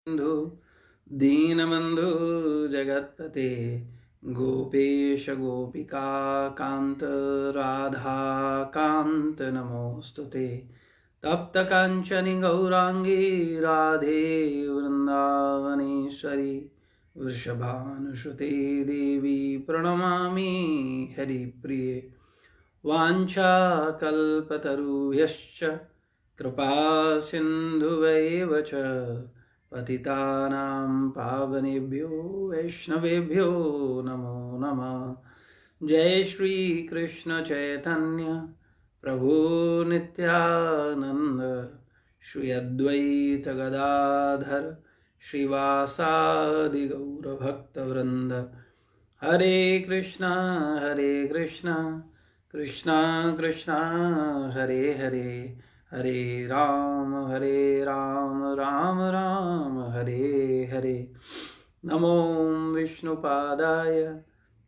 बंधु दीनबंधु जगत्पते गोपेश गोपिका कांत राधा कांत नमोस्तुते तप्त कांचनि गौरांगी राधे वृंदावनेश्वरी वृषभानुसुते देवी प्रणमामि हरिप्रिये वाञ्छाकल्पतरुभ्यश्च कृपा सिन्धुवैव च पतितानां पावनेभ्यो वैष्णवेभ्यो नमो नमः। जय श्री कृष्ण चैतन्य प्रभु नित्यानंद श्री अद्वैत गदाधर श्रीवासादि गौरभक्तवृंद। हरे कृष्णा कृष्णा कृष्णा हरे हरे, हरे राम राम राम हरे हरे। नमो विष्णुपादाय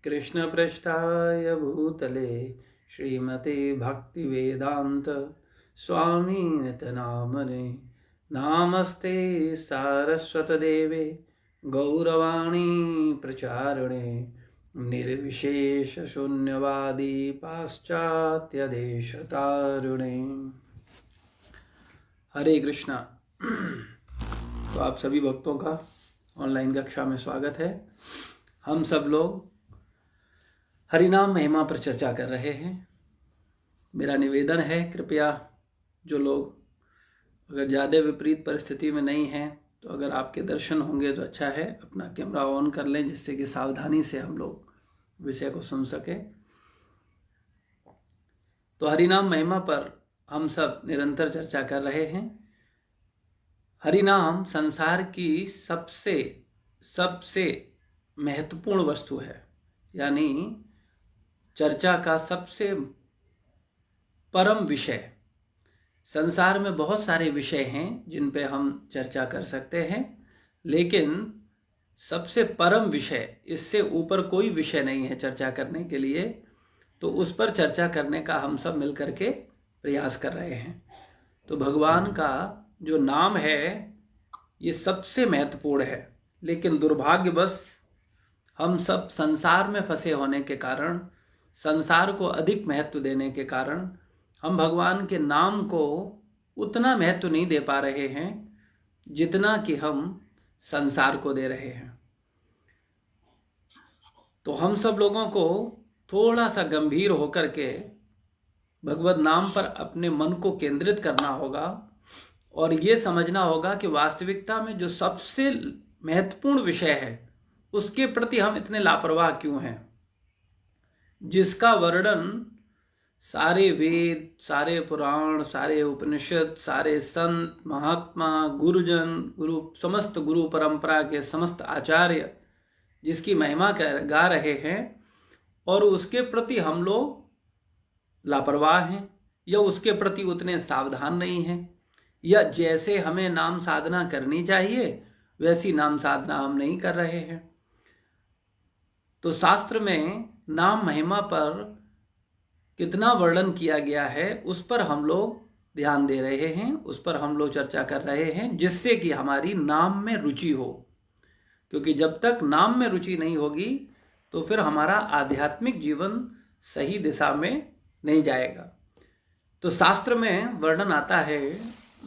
कृष्णपृष्ठाय भूतले श्रीमते भक्तिवेदांत स्वामिनिति नामने। नामस्ते सारस्वतदेवे गौरवाणी प्रचारिणे निर्विशेष शून्यवादी पाश्चात्य देशतारिणे। हरे कृष्णा। तो आप सभी भक्तों का ऑनलाइन कक्षा में स्वागत है। हम सब लोग हरिनाम महिमा पर चर्चा कर रहे हैं। मेरा निवेदन है, कृपया जो लोग अगर ज़्यादा विपरीत परिस्थिति में नहीं हैं तो अगर आपके दर्शन होंगे तो अच्छा है, अपना कैमरा ऑन कर लें जिससे कि सावधानी से हम लोग विषय को सुन सकें। तो हरिनाम महिमा पर हम सब निरंतर चर्चा कर रहे हैं। हरिनाम संसार की सबसे महत्वपूर्ण वस्तु है, यानी चर्चा का सबसे परम विषय। संसार में बहुत सारे विषय हैं जिन पे हम चर्चा कर सकते हैं, लेकिन सबसे परम विषय, इससे ऊपर कोई विषय नहीं है चर्चा करने के लिए। तो उस पर चर्चा करने का हम सब मिलकर के प्रयास कर रहे हैं। तो भगवान का जो नाम है ये सबसे महत्वपूर्ण है, लेकिन दुर्भाग्यवश हम सब संसार में फंसे होने के कारण, संसार को अधिक महत्व देने के कारण हम भगवान के नाम को उतना महत्व नहीं दे पा रहे हैं जितना कि हम संसार को दे रहे हैं। तो हम सब लोगों को थोड़ा सा गंभीर होकर के भगवत नाम पर अपने मन को केंद्रित करना होगा और ये समझना होगा कि वास्तविकता में जो सबसे महत्वपूर्ण विषय है उसके प्रति हम इतने लापरवाह क्यों हैं, जिसका वर्णन सारे वेद, सारे पुराण, सारे उपनिषद, सारे संत महात्मा, गुरुजन, समस्त गुरु परंपरा के समस्त आचार्य जिसकी महिमा गा रहे हैं, और उसके प्रति हम लोग लापरवाह हैं या उसके प्रति उतने सावधान नहीं हैं, या जैसे हमें नाम साधना करनी चाहिए वैसी नाम साधना हम नहीं कर रहे हैं। तो शास्त्र में नाम महिमा पर कितना वर्णन किया गया है उस पर हम लोग ध्यान दे रहे हैं, उस पर हम लोग चर्चा कर रहे हैं, जिससे कि हमारी नाम में रुचि हो। क्योंकि जब तक नाम में रुचि नहीं होगी तो फिर हमारा आध्यात्मिक जीवन सही दिशा में नहीं जाएगा। तो शास्त्र में वर्णन आता है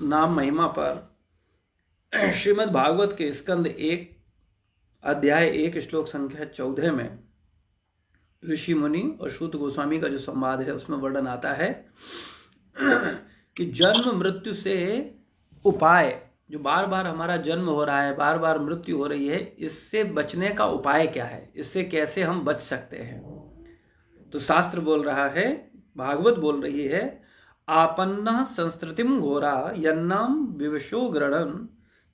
नाम महिमा पर। श्रीमद् भागवत के स्कंद 1 अध्याय 1 श्लोक संख्या 14 में ऋषि मुनि और सूत गोस्वामी का जो संवाद है उसमें वर्णन आता है कि जन्म मृत्यु से उपाय, जो बार बार हमारा जन्म हो रहा है, बार बार मृत्यु हो रही है, इससे बचने का उपाय क्या है, इससे कैसे हम बच सकते हैं। तो शास्त्र बोल रहा है, भागवत बोल रही है, आपन्ना संस्कृतिम घोरा यन्नाम विवशो ग्रणन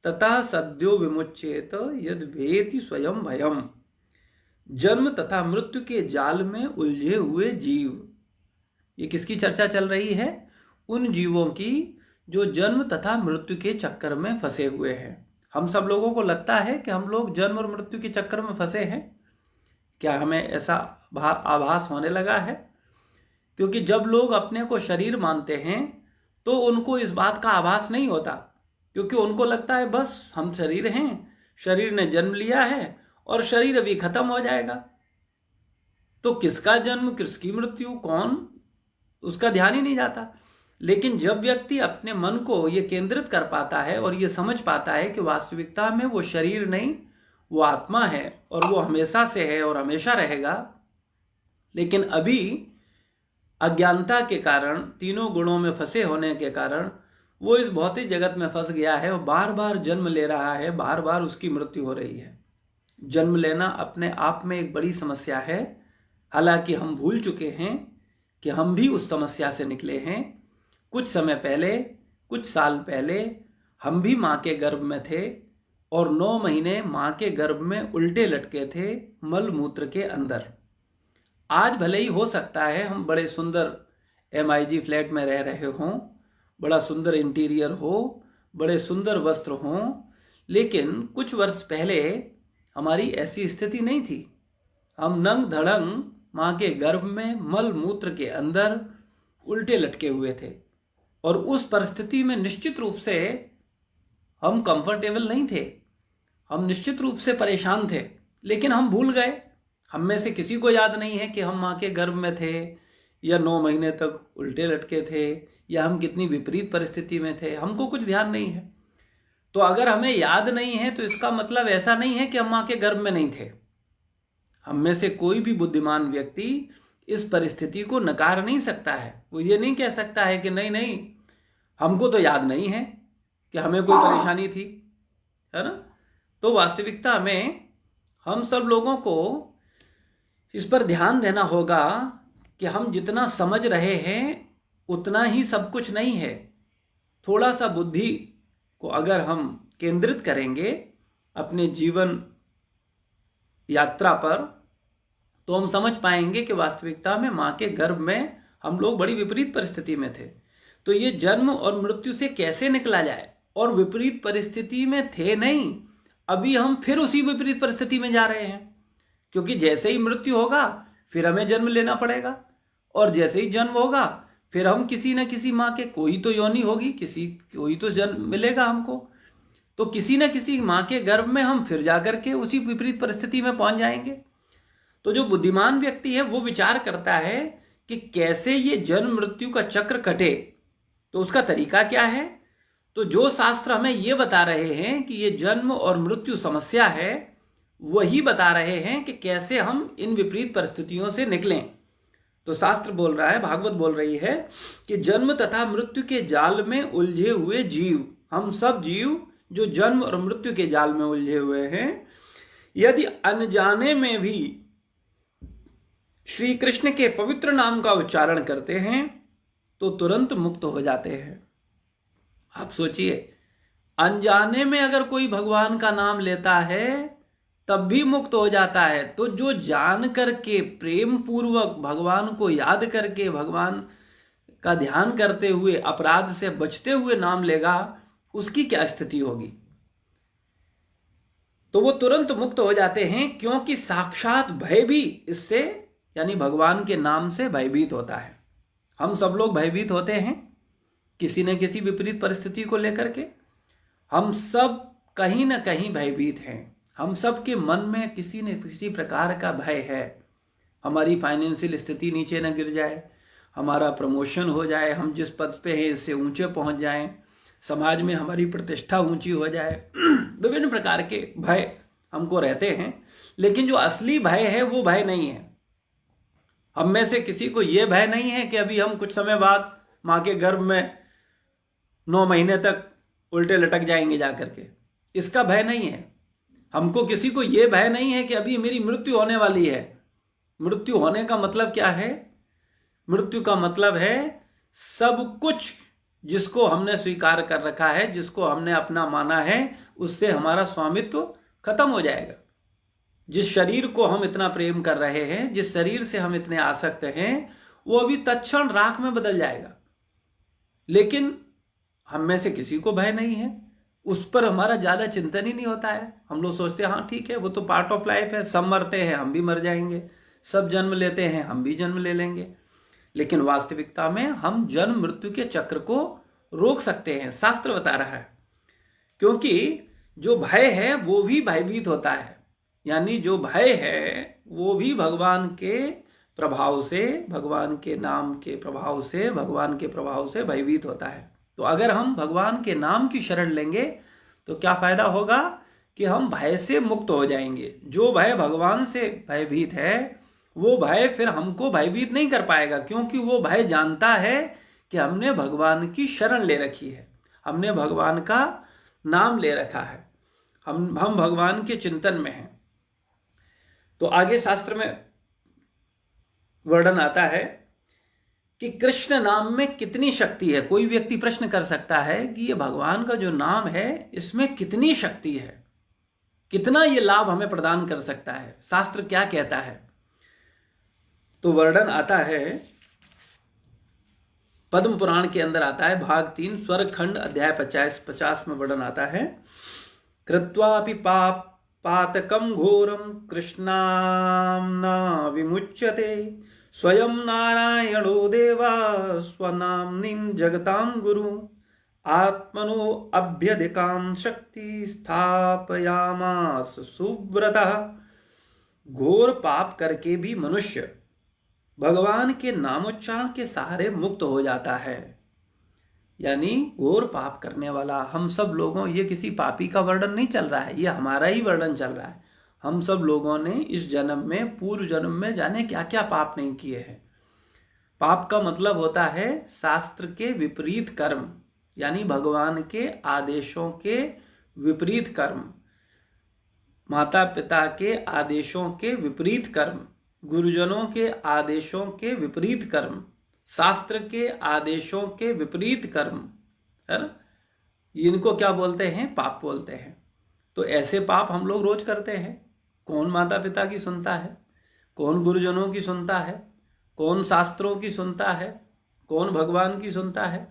तथा सद्यो विमुच्येत यद भेति स्वयं भयम। जन्म तथा मृत्यु के जाल में उलझे हुए जीव। ये किसकी चर्चा चल रही है? उन जीवों की जो जन्म तथा मृत्यु के चक्कर में फंसे हुए हैं। हम सब लोगों को लगता है कि हम लोग जन्म और मृत्यु के चक्कर में फंसे हैं। क्या हमें ऐसा आभास होने लगा है? क्योंकि जब लोग अपने को शरीर मानते हैं तो उनको इस बात का आभास नहीं होता, क्योंकि उनको लगता है बस हम शरीर हैं, शरीर ने जन्म लिया है और शरीर अभी खत्म हो जाएगा। तो किसका जन्म, किसकी मृत्यु, कौन, उसका ध्यान ही नहीं जाता। लेकिन जब व्यक्ति अपने मन को ये केंद्रित कर पाता है और ये समझ पाता है कि वास्तविकता में वो शरीर नहीं, वो आत्मा है और वो हमेशा से है और हमेशा रहेगा, लेकिन अभी अज्ञानता के कारण, तीनों गुणों में फंसे होने के कारण वो इस भौतिक जगत में फंस गया है और बार बार जन्म ले रहा है, बार बार उसकी मृत्यु हो रही है। जन्म लेना अपने आप में एक बड़ी समस्या है। हालांकि हम भूल चुके हैं कि हम भी उस समस्या से निकले हैं। कुछ समय पहले, कुछ साल पहले हम भी माँ के गर्भ में थे और 9 महीने माँ के गर्भ में उल्टे लटके थे मल मूत्र के अंदर। आज भले ही हो सकता है हम बड़े सुंदर MIG फ्लैट में रह रहे हों, बड़ा सुंदर इंटीरियर हो, बड़े सुंदर वस्त्र हों, लेकिन कुछ वर्ष पहले हमारी ऐसी स्थिति नहीं थी। हम नंग धड़ंग माँ के गर्भ में मल मूत्र के अंदर उल्टे लटके हुए थे और उस परिस्थिति में निश्चित रूप से हम कंफर्टेबल नहीं थे, हम निश्चित रूप से परेशान थे। लेकिन हम भूल गए, हम में से किसी को याद नहीं है कि हम माँ के गर्भ में थे या 9 महीने तक उल्टे लटके थे या हम कितनी विपरीत परिस्थिति में थे, हमको कुछ ध्यान नहीं है। तो अगर हमें याद नहीं है तो इसका मतलब ऐसा नहीं है कि हम माँ के गर्भ में नहीं थे। हम में से कोई भी बुद्धिमान व्यक्ति इस परिस्थिति को नकार नहीं सकता है। वो ये नहीं कह सकता है कि नहीं नहीं, हमको तो याद नहीं है कि हमें कोई परेशानी थी, है ना। तो वास्तविकता में हम सब लोगों को इस पर ध्यान देना होगा कि हम जितना समझ रहे हैं उतना ही सब कुछ नहीं है। थोड़ा सा बुद्धि को अगर हम केंद्रित करेंगे अपने जीवन यात्रा पर, तो हम समझ पाएंगे कि वास्तविकता में माँ के गर्भ में हम लोग बड़ी विपरीत परिस्थिति में थे। तो ये जन्म और मृत्यु से कैसे निकला जाए, और विपरीत परिस्थिति में थे नहीं, अभी हम फिर उसी विपरीत परिस्थिति में जा रहे हैं। क्योंकि जैसे ही मृत्यु होगा फिर हमें जन्म लेना पड़ेगा, और जैसे ही जन्म होगा फिर हम किसी न किसी माँ के, कोई तो योनि होगी, कोई तो जन्म मिलेगा हमको, तो किसी न किसी माँ के गर्भ में हम फिर जाकर के उसी विपरीत परिस्थिति में पहुंच जाएंगे। तो जो बुद्धिमान व्यक्ति है वो विचार करता है कि कैसे ये जन्म मृत्यु का चक्र कटे, तो उसका तरीका क्या है। तो जो शास्त्र हमें ये बता रहे हैं कि ये जन्म और मृत्यु समस्या है, वही बता रहे हैं कि कैसे हम इन विपरीत परिस्थितियों से निकलें। तो शास्त्र बोल रहा है, भागवत बोल रही है कि जन्म तथा मृत्यु के जाल में उलझे हुए जीव, हम सब जीव जो जन्म और मृत्यु के जाल में उलझे हुए हैं, यदि अनजाने में भी श्री कृष्ण के पवित्र नाम का उच्चारण करते हैं तो तुरंत मुक्त हो जाते हैं। आप सोचिए, अनजाने में अगर कोई भगवान का नाम लेता है तब भी मुक्त हो जाता है, तो जो जान करके प्रेम पूर्वक भगवान को याद करके भगवान का ध्यान करते हुए अपराध से बचते हुए नाम लेगा, उसकी क्या स्थिति होगी। तो वो तुरंत मुक्त हो जाते हैं, क्योंकि साक्षात भय भी इससे, यानी भगवान के नाम से भयभीत होता है। हम सब लोग भयभीत होते हैं किसी न किसी विपरीत परिस्थिति को लेकर के, हम सब कहीं ना कहीं भयभीत हैं। हम सब के मन में किसी न किसी प्रकार का भय है। हमारी फाइनेंशियल स्थिति नीचे न गिर जाए, हमारा प्रमोशन हो जाए, हम जिस पद पे हैं इससे ऊंचे पहुंच जाएं, समाज में हमारी प्रतिष्ठा ऊंची हो जाए, विभिन्न प्रकार के भय हमको रहते हैं। लेकिन जो असली भय है वो भय नहीं है। हम में से किसी को ये भय नहीं है कि अभी हम कुछ समय बाद माँ के गर्भ में 9 महीने तक उल्टे लटक जाएंगे जाकर के, इसका भय नहीं है। हमको किसी को ये भय नहीं है कि अभी मेरी मृत्यु होने वाली है। मृत्यु होने का मतलब क्या है? मृत्यु का मतलब है सब कुछ जिसको हमने स्वीकार कर रखा है, जिसको हमने अपना माना है, उससे हमारा स्वामित्व खत्म हो जाएगा। जिस शरीर को हम इतना प्रेम कर रहे हैं, जिस शरीर से हम इतने आसक्त हैं, वो अभी तत्क्षण राख में बदल जाएगा। लेकिन हम में से किसी को भय नहीं है, उस पर हमारा ज्यादा चिंतन ही नहीं होता है। हम लोग सोचते हैं हाँ ठीक है, वो तो पार्ट ऑफ लाइफ है, सब मरते हैं हम भी मर जाएंगे, सब जन्म लेते हैं हम भी जन्म ले लेंगे। लेकिन वास्तविकता में हम जन्म मृत्यु के चक्र को रोक सकते हैं, शास्त्र बता रहा है। क्योंकि जो भय है वो भी भयभीत होता है, यानी जो भय है वो भी भगवान के प्रभाव से, भगवान के नाम के प्रभाव से, भगवान के प्रभाव से भयभीत होता है। तो अगर हम भगवान के नाम की शरण लेंगे तो क्या फायदा होगा कि हम भय से मुक्त हो जाएंगे। जो भय भगवान से भयभीत है वो भय फिर हमको भयभीत नहीं कर पाएगा, क्योंकि वो भय जानता है कि हमने भगवान की शरण ले रखी है, हमने भगवान का नाम ले रखा है, हम भगवान के चिंतन में हैं। तो आगे शास्त्र में वर्णन आता है कि कृष्ण नाम में कितनी शक्ति है। कोई व्यक्ति प्रश्न कर सकता है कि ये भगवान का जो नाम है इसमें कितनी शक्ति है, कितना ये लाभ हमें प्रदान कर सकता है, शास्त्र क्या कहता है। तो वर्णन आता है पद्म पुराण के अंदर आता है, भाग 3 स्वर्ग खंड अध्याय 50 में वर्णन आता है। कृत्वापि पातकं घोरं कृष्णाम्ना विमुच्यते स्वयं नारायणो देवा स्वनाम्नीं जगतां गुरु आत्मनो अभ्यधिकां शक्ति स्थापयामास सुव्रतः। घोर पाप करके भी मनुष्य भगवान के नामोच्चारण के सहारे मुक्त हो जाता है। यानी घोर पाप करने वाला हम सब लोगों, ये किसी पापी का वर्णन नहीं चल रहा है, ये हमारा ही वर्णन चल रहा है। हम सब लोगों ने इस जन्म में, पूर्व जन्म में जाने क्या क्या पाप नहीं किए हैं। पाप का मतलब होता है शास्त्र के विपरीत कर्म, यानी भगवान के आदेशों के विपरीत कर्म, माता पिता के आदेशों के विपरीत कर्म, गुरुजनों के आदेशों के विपरीत कर्म, शास्त्र के आदेशों के विपरीत कर्म, है ना, इनको क्या बोलते हैं? पाप बोलते हैं। तो ऐसे पाप हम लोग रोज करते हैं। कौन माता पिता की सुनता है, कौन गुरुजनों की सुनता है, कौन शास्त्रों की सुनता है, कौन भगवान की सुनता है?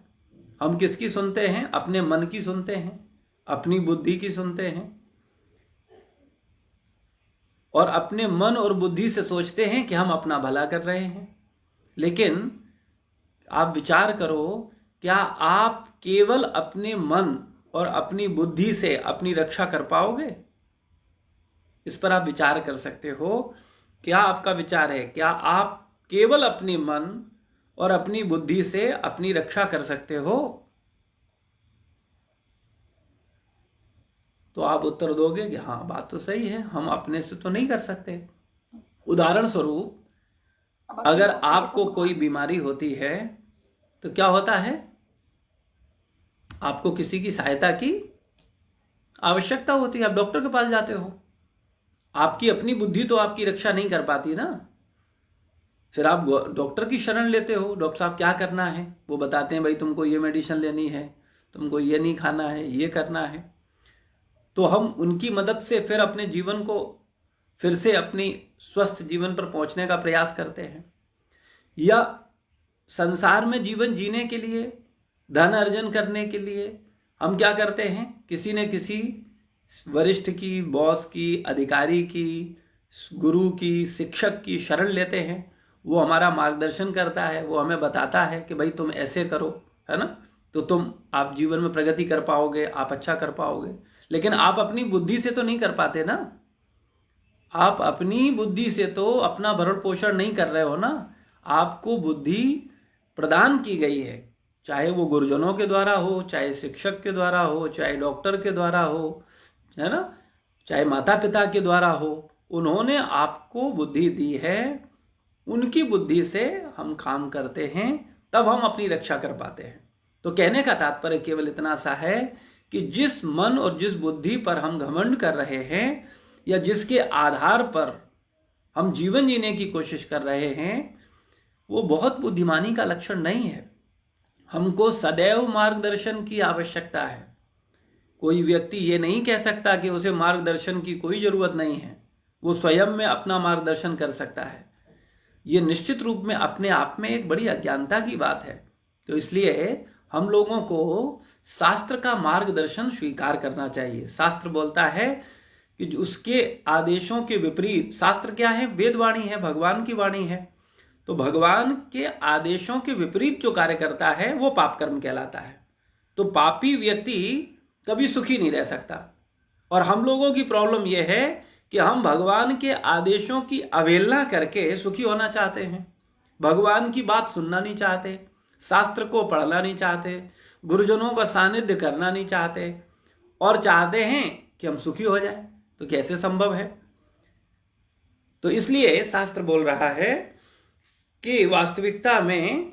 हम किसकी सुनते हैं? अपने मन की सुनते हैं, अपनी बुद्धि की सुनते हैं, और अपने मन और बुद्धि से सोचते हैं कि हम अपना भला कर रहे हैं। लेकिन आप विचार करो, क्या आप केवल अपने मन और अपनी बुद्धि से अपनी रक्षा कर पाओगे? इस पर आप विचार कर सकते हो। क्या आपका विचार है, क्या आप केवल अपने मन और अपनी बुद्धि से अपनी रक्षा कर सकते हो? तो आप उत्तर दोगे कि हाँ, बात तो सही है, हम अपने से तो नहीं कर सकते। उदाहरण स्वरूप, अगर आपको कोई बीमारी होती है तो क्या होता है? आपको किसी की सहायता की आवश्यकता होती है, आप डॉक्टर के पास जाते हो। आपकी अपनी बुद्धि तो आपकी रक्षा नहीं कर पाती ना, फिर आप डॉक्टर की शरण लेते हो। डॉक्टर साहब क्या करना है, वो बताते हैं भाई तुमको ये मेडिसिन लेनी है, तुमको ये नहीं खाना है, ये करना है। तो हम उनकी मदद से फिर अपने जीवन को फिर से अपनी स्वस्थ जीवन पर पहुंचने का प्रयास करते हैं। या संसार में जीवन जीने के लिए, धन अर्जन करने के लिए हम क्या करते हैं? किसी न किसी वरिष्ठ की, बॉस की, अधिकारी की, गुरु की, शिक्षक की शरण लेते हैं। वो हमारा मार्गदर्शन करता है, वो हमें बताता है कि भाई तुम ऐसे करो, है ना, तो आप जीवन में प्रगति कर पाओगे, आप अच्छा कर पाओगे। लेकिन आप अपनी बुद्धि से तो नहीं कर पाते ना, आप अपनी बुद्धि से तो अपना भरण पोषण नहीं कर रहे हो ना। आपको बुद्धि प्रदान की गई है, चाहे वो गुरुजनों के द्वारा हो, चाहे शिक्षक के द्वारा हो, चाहे डॉक्टर के द्वारा हो, है ना, चाहे माता पिता के द्वारा हो। उन्होंने आपको बुद्धि दी है, उनकी बुद्धि से हम काम करते हैं, तब हम अपनी रक्षा कर पाते हैं। तो कहने का तात्पर्य केवल इतना सा है कि जिस मन और जिस बुद्धि पर हम घमंड कर रहे हैं, या जिसके आधार पर हम जीवन जीने की कोशिश कर रहे हैं, वो बहुत बुद्धिमानी का लक्षण नहीं है। हमको सदैव मार्गदर्शन की आवश्यकता है। कोई व्यक्ति ये नहीं कह सकता कि उसे मार्गदर्शन की कोई जरूरत नहीं है, वो स्वयं में अपना मार्गदर्शन कर सकता है। ये निश्चित रूप में अपने आप में एक बड़ी अज्ञानता की बात है। तो इसलिए हम लोगों को शास्त्र का मार्गदर्शन स्वीकार करना चाहिए। शास्त्र बोलता है कि उसके आदेशों के विपरीत, शास्त्र क्या है? वेदवाणी है, भगवान की वाणी है। तो भगवान के आदेशों के विपरीत जो कार्य करता है वो पाप कर्म कहलाता है। तो पापी व्यक्ति कभी सुखी नहीं रह सकता। और हम लोगों की प्रॉब्लम यह है कि हम भगवान के आदेशों की अवहेलना करके सुखी होना चाहते हैं, भगवान की बात सुनना नहीं चाहते, शास्त्र को पढ़ना नहीं चाहते, गुरुजनों का सानिध्य करना नहीं चाहते, और चाहते हैं कि हम सुखी हो जाएं। तो कैसे संभव है? तो इसलिए शास्त्र बोल रहा है कि वास्तविकता में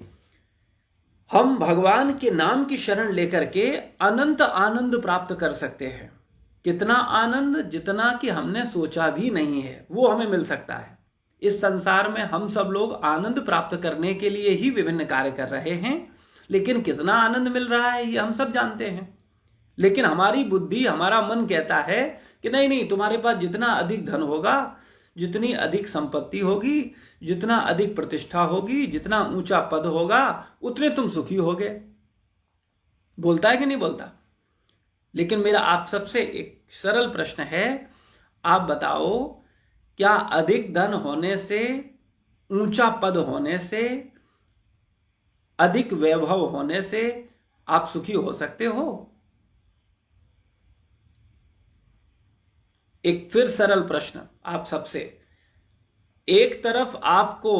हम भगवान के नाम की शरण लेकर के अनंत आनंद प्राप्त कर सकते हैं। कितना आनंद? जितना कि हमने सोचा भी नहीं है वो हमें मिल सकता है। इस संसार में हम सब लोग आनंद प्राप्त करने के लिए ही विभिन्न कार्य कर रहे हैं, लेकिन कितना आनंद मिल रहा है ये हम सब जानते हैं। लेकिन हमारी बुद्धि, हमारा मन कहता है कि नहीं नहीं, तुम्हारे पास जितना अधिक धन होगा, जितनी अधिक संपत्ति होगी, जितना अधिक प्रतिष्ठा होगी, जितना ऊंचा पद होगा, उतने तुम सुखी होगे। बोलता है कि नहीं बोलता? लेकिन मेरा आप सबसे एक सरल प्रश्न है, आप बताओ, क्या अधिक धन होने से, ऊंचा पद होने से, अधिक वैभव होने से आप सुखी हो सकते हो? एक फिर सरल प्रश्न आप सबसे, एक तरफ आपको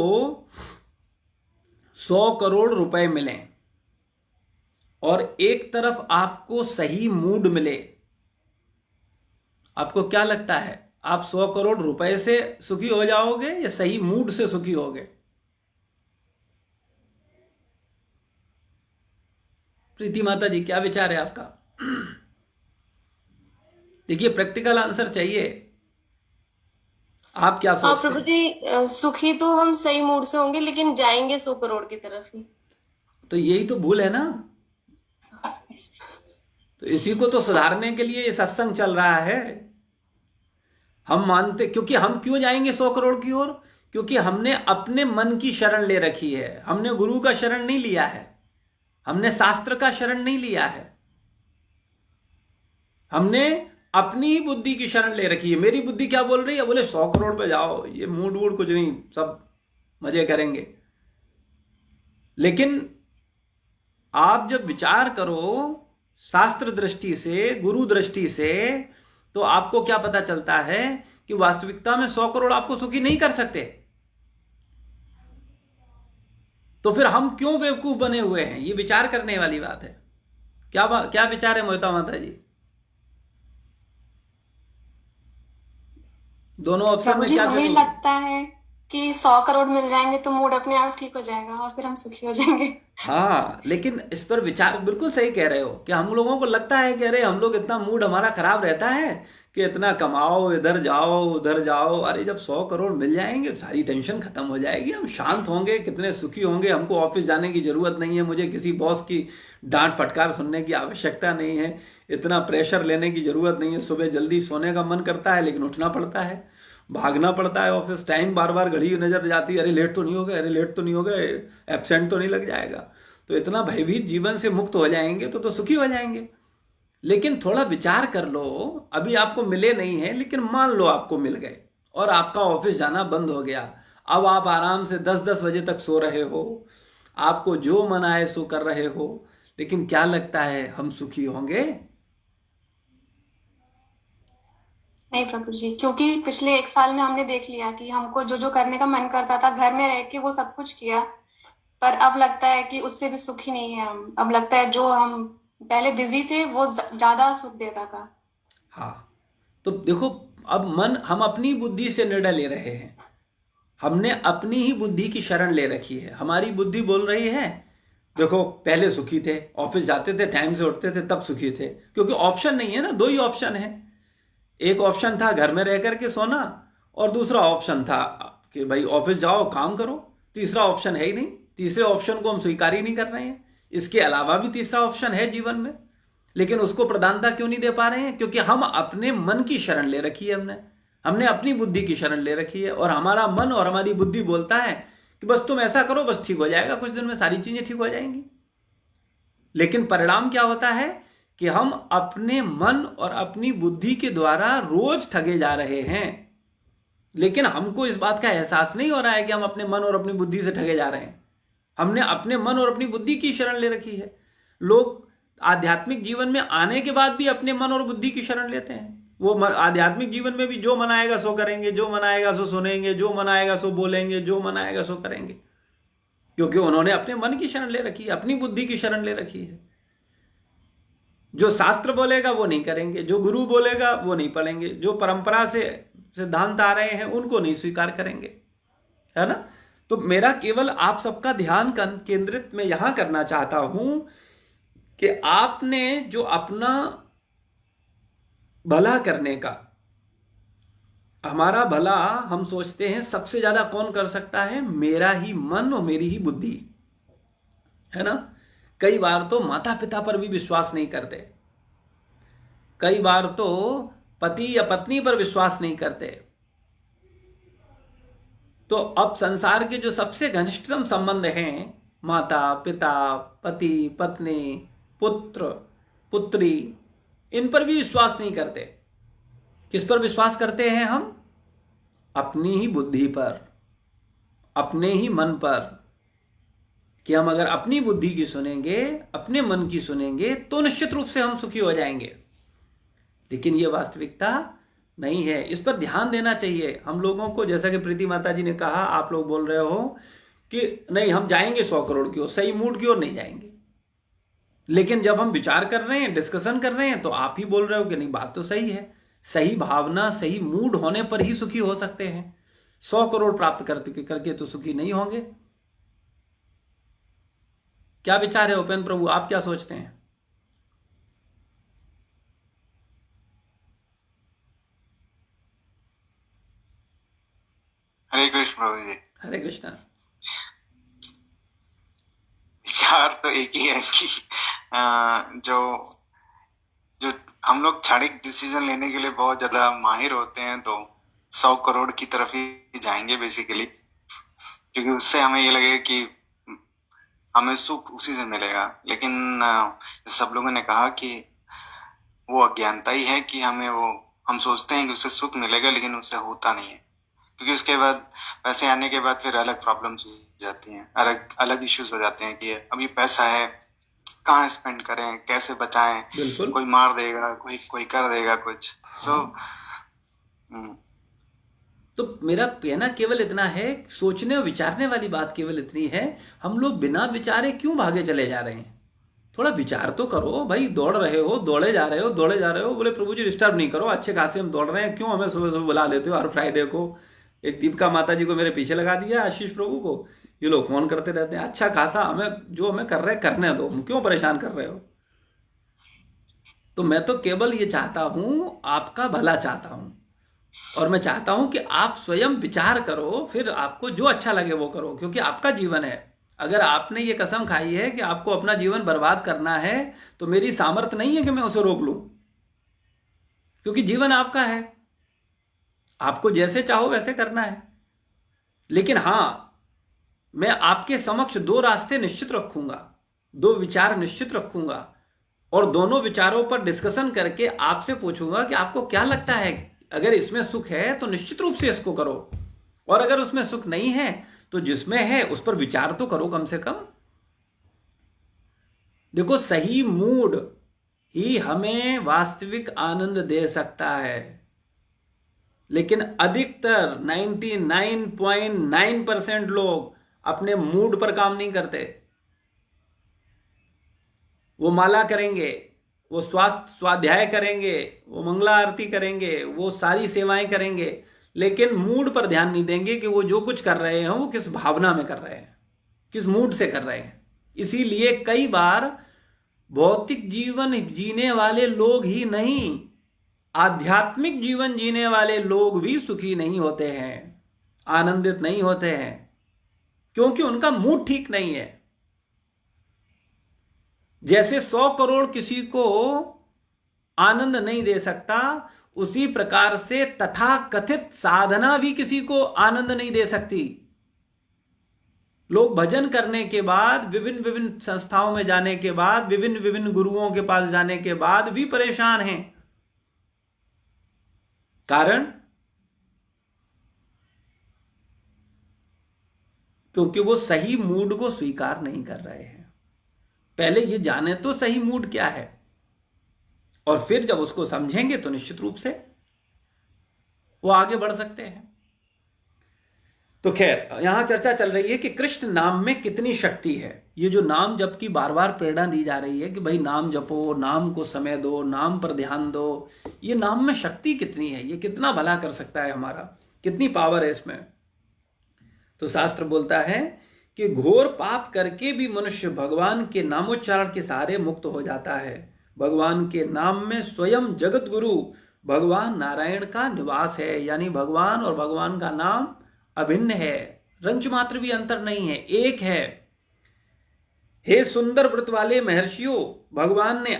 100 करोड़ रुपए मिले और एक तरफ आपको सही मूड मिले, आपको क्या लगता है, आप 100 करोड़ रुपए से सुखी हो जाओगे या सही मूड से सुखी होगे? प्रीति माता जी, क्या विचार है आपका? देखिए, प्रैक्टिकल आंसर चाहिए। आप क्या हाँ सोचते प्रभु हैं? जी, सुखी तो हम सही मूड से होंगे, लेकिन जाएंगे 100 करोड़ की तरफ ही। तो यही तो भूल है ना। तो इसी को तो सुधारने के लिए ये सत्संग चल रहा है। हम मानते, क्योंकि हम क्यों जाएंगे 100 करोड़ की ओर? क्योंकि हमने अपने मन की शरण ले रखी है, हमने गुरु का शरण नहीं लिया है, हमने शास्त्र का शरण नहीं लिया है, हमने अपनी ही बुद्धि की शरण ले रखी है। मेरी बुद्धि क्या बोल रही है? बोले 100 करोड़ पे जाओ, ये मूड वूड कुछ नहीं, सब मजे करेंगे। लेकिन आप जब विचार करो शास्त्र दृष्टि से, गुरु दृष्टि से, तो आपको क्या पता चलता है कि वास्तविकता में 100 करोड़ आपको सुखी नहीं कर सकते। तो फिर हम क्यों बेवकूफ बने हुए हैं? ये विचार करने वाली बात है। क्या विचार है मोहिता माता जी? दोनों ऑप्शन प्रभु में जी, क्या हमें चुनेंगे? लगता है कि 100 करोड़ मिल जाएंगे तो मूड अपने आप ठीक हो जाएगा और फिर हम सुखी हो जाएंगे। हाँ, लेकिन इस पर विचार बिल्कुल सही कह रहे हो कि हम लोगों को लगता है कि अरे हम लोग, इतना मूड हमारा खराब रहता है कि इतना कमाओ, इधर जाओ उधर जाओ, अरे जब 100 करोड़ मिल जाएंगे सारी टेंशन खत्म हो जाएगी, हम शांत होंगे, कितने सुखी होंगे, हमको ऑफिस जाने की जरूरत नहीं है, मुझे किसी बॉस की डांट फटकार सुनने की आवश्यकता नहीं है, इतना प्रेशर लेने की जरूरत नहीं है। सुबह जल्दी सोने का मन करता है लेकिन उठना पड़ता है, भागना पड़ता है ऑफिस, टाइम बार बार घड़ी नजर जाती है, अरे लेट तो नहीं हो गए, अरे लेट तो नहीं हो गए, एब्सेंट तो नहीं लग जाएगा। तो इतना भयभीत जीवन से मुक्त हो जाएंगे तो सुखी हो जाएंगे। लेकिन थोड़ा विचार कर लो, अभी आपको मिले नहीं है, लेकिन मान लो आपको मिल गए और आपका ऑफिस जाना बंद हो गया, अब आप आराम से 10-10 बजे तक सो रहे हो, आपको जो मन आए सो कर रहे हो, लेकिन क्या लगता है हम सुखी होंगे? नहीं प्रभु जी, क्योंकि पिछले 1 साल में हमने देख लिया कि हमको जो जो करने का मन करता था घर में रह के वो सब कुछ किया, पर अब लगता है कि उससे भी सुखी नहीं है हम। अब लगता है जो हम पहले बिजी थे वो ज्यादा सुख देता था। हाँ, तो देखो, अब मन, हम अपनी बुद्धि से निर्णय ले रहे हैं, हमने अपनी ही बुद्धि की शरण ले रखी है। हमारी बुद्धि बोल रही है देखो पहले सुखी थे, ऑफिस जाते थे, टाइम से उठते थे, तब सुखी थे, क्योंकि ऑप्शन नहीं है ना, दो ही ऑप्शन है। एक ऑप्शन था घर में रह करके सोना, और दूसरा ऑप्शन था कि भाई ऑफिस जाओ काम करो। तीसरा ऑप्शन है ही नहीं, तीसरे ऑप्शन को हम स्वीकार ही नहीं कर रहे हैं। इसके अलावा भी तीसरा ऑप्शन है जीवन में, लेकिन उसको प्रधानता क्यों नहीं दे पा रहे हैं? क्योंकि हम अपने मन की शरण ले रखी है, हमने अपनी बुद्धि की शरण ले रखी है, और हमारा मन और हमारी बुद्धि बोलता है कि बस तुम ऐसा करो, बस ठीक हो जाएगा, कुछ दिन में सारी चीजें ठीक हो जाएंगी। लेकिन परिणाम क्या होता है कि हम अपने मन और अपनी बुद्धि के द्वारा रोज ठगे जा रहे हैं, लेकिन हमको इस बात का एहसास नहीं हो रहा है कि हम अपने मन और अपनी बुद्धि से ठगे जा रहे हैं। हमने अपने मन और अपनी बुद्धि की शरण ले रखी है। लोग आध्यात्मिक जीवन में आने के बाद भी अपने मन और बुद्धि की शरण लेते हैं। वो आध्यात्मिक जीवन में भी जो मन आएगा सो करेंगे, जो मन आएगा सो सुनेंगे, जो मन आएगा सो बोलेंगे, जो मन आएगा सो करेंगे, क्योंकि उन्होंने अपने मन की शरण ले रखी है, अपनी बुद्धि की शरण ले रखी है। जो शास्त्र बोलेगा वो नहीं करेंगे, जो गुरु बोलेगा वो नहीं पढ़ेंगे, जो परंपरा से सिद्धांत आ रहे हैं उनको नहीं स्वीकार करेंगे, है ना। तो मेरा केवल आप सबका ध्यान केंद्रित मैं यहां करना चाहता हूं कि आपने जो अपना भला करने का, हमारा भला हम सोचते हैं सबसे ज्यादा कौन कर सकता है, मेरा ही मन और मेरी ही बुद्धि, है ना। कई बार तो माता पिता पर भी विश्वास नहीं करते, कई बार तो पति या पत्नी पर विश्वास नहीं करते। तो अब संसार के जो सबसे घनिष्ठतम संबंध हैं, माता पिता, पति पत्नी, पुत्र पुत्री, इन पर भी विश्वास नहीं करते। किस पर विश्वास करते हैं हम? अपनी ही बुद्धि पर, अपने ही मन पर, कि हम अगर अपनी बुद्धि की सुनेंगे, अपने मन की सुनेंगे तो निश्चित रूप से हम सुखी हो जाएंगे। लेकिन यह वास्तविकता नहीं है, इस पर ध्यान देना चाहिए हम लोगों को। जैसा कि प्रीति माता जी ने कहा, आप लोग बोल रहे हो कि नहीं हम जाएंगे 100 करोड़ की ओर, सही मूड की ओर नहीं जाएंगे। लेकिन जब हम विचार कर रहे हैं, डिस्कशन कर रहे हैं, तो आप ही बोल रहे हो कि नहीं बात तो सही है, सही भावना सही मूड होने पर ही सुखी हो सकते हैं। 100 करोड़ प्राप्त करके तो सुखी नहीं होंगे। क्या विचार है उपेंद्र प्रभु, आप क्या सोचते हैं? हरे कृष्ण प्रभु जी। हरे कृष्णा। विचार तो एक ही है कि जो जो हम लोग क्षणिक डिसीजन लेने के लिए बहुत ज्यादा माहिर होते हैं, तो 100 करोड़ की तरफ ही जाएंगे बेसिकली, क्योंकि उससे हमें ये लगेगा कि हमें सुख उसी से मिलेगा। लेकिन सब लोगों ने कहा कि वो अज्ञानता ही है कि हम सोचते हैं कि उससे सुख मिलेगा, लेकिन उससे होता नहीं है, क्योंकि उसके बाद पैसे आने के बाद फिर अलग प्रॉब्लम्स हो जाती हैं, अलग इश्यूज हो जाते हैं कि अभी पैसा है, कहाँ स्पेंड करें, कैसे बचाएं, कोई मार देगा, कोई कर देगा कुछ। तो मेरा कहना केवल इतना है, सोचने और विचारने वाली बात केवल इतनी है, हम लोग बिना विचारे क्यों भागे चले जा रहे हैं? थोड़ा विचार तो करो भाई। दौड़ रहे हो, दौड़े जा रहे हो, बोले प्रभु जी डिस्टर्ब नहीं करो, अच्छे खासे हम दौड़ रहे हैं, क्यों हमें सुबह सुबह बुला लेते हो हर फ्राइडे को? एक दीपिका माता जी को मेरे पीछे लगा दिया, आशीष प्रभु को, ये लोग फोन करते रहते हैं। अच्छा खासा हमें कर रहे करने दो, क्यों परेशान कर रहे हो? तो मैं तो केवल ये चाहता हूं, आपका भला चाहता हूं, और मैं चाहता हूं कि आप स्वयं विचार करो, फिर आपको जो अच्छा लगे वो करो, क्योंकि आपका जीवन है। अगर आपने ये कसम खाई है कि आपको अपना जीवन बर्बाद करना है, तो मेरी सामर्थ्य नहीं है कि मैं उसे रोक लूं, क्योंकि जीवन आपका है, आपको जैसे चाहो वैसे करना है। लेकिन हां, मैं आपके समक्ष 2 रास्ते निश्चित रखूंगा, 2 विचार निश्चित रखूंगा, और दोनों विचारों पर डिस्कशन करके आपसे पूछूंगा कि आपको क्या लगता है, अगर इसमें सुख है तो निश्चित रूप से इसको करो, और अगर उसमें सुख नहीं है तो जिसमें है उस पर विचार तो करो कम से कम। देखो, सही मूड ही हमें वास्तविक आनंद दे सकता है, लेकिन अधिकतर 99.9% लोग अपने मूड पर काम नहीं करते। वो माला करेंगे, वो स्वाध्याय करेंगे, वो मंगला आरती करेंगे, वो सारी सेवाएं करेंगे, लेकिन मूड पर ध्यान नहीं देंगे कि वो जो कुछ कर रहे हैं वो किस भावना में कर रहे हैं, किस मूड से कर रहे हैं। इसीलिए कई बार भौतिक जीवन जीने वाले लोग ही नहीं, आध्यात्मिक जीवन जीने वाले लोग भी सुखी नहीं होते हैं, आनंदित नहीं होते हैं, क्योंकि उनका मूड ठीक नहीं है। जैसे 100 करोड़ किसी को आनंद नहीं दे सकता, उसी प्रकार से तथाकथित साधना भी किसी को आनंद नहीं दे सकती। लोग भजन करने के बाद, विभिन्न विभिन्न संस्थाओं में जाने के बाद, विभिन्न विभिन्न गुरुओं के पास जाने के बाद भी परेशान हैं। कारण, क्योंकि वो सही मूड को स्वीकार नहीं कर रहे हैं। पहले ये जाने तो सही मूड क्या है, और फिर जब उसको समझेंगे तो निश्चित रूप से वो आगे बढ़ सकते हैं। तो खैर, यहां चर्चा चल रही है कि कृष्ण नाम में कितनी शक्ति है। ये जो नाम जप की बार बार प्रेरणा दी जा रही है कि भाई नाम जपो, नाम को समय दो, नाम पर ध्यान दो, ये नाम में शक्ति कितनी है, ये कितना भला कर सकता है हमारा, कितनी पावर है इसमें। तो शास्त्र बोलता है कि घोर पाप करके भी मनुष्य भगवान के नामोच्चारण के सहारे मुक्त हो जाता है। भगवान के नाम में स्वयं जगत गुरु भगवान नारायण का निवास है, यानी भगवान और भगवान का नाम अभिन्न है, रंच मात्र भी अंतर नहीं है, एक है। हे सुंदर व्रत वाले महर्षियों, भगवान ने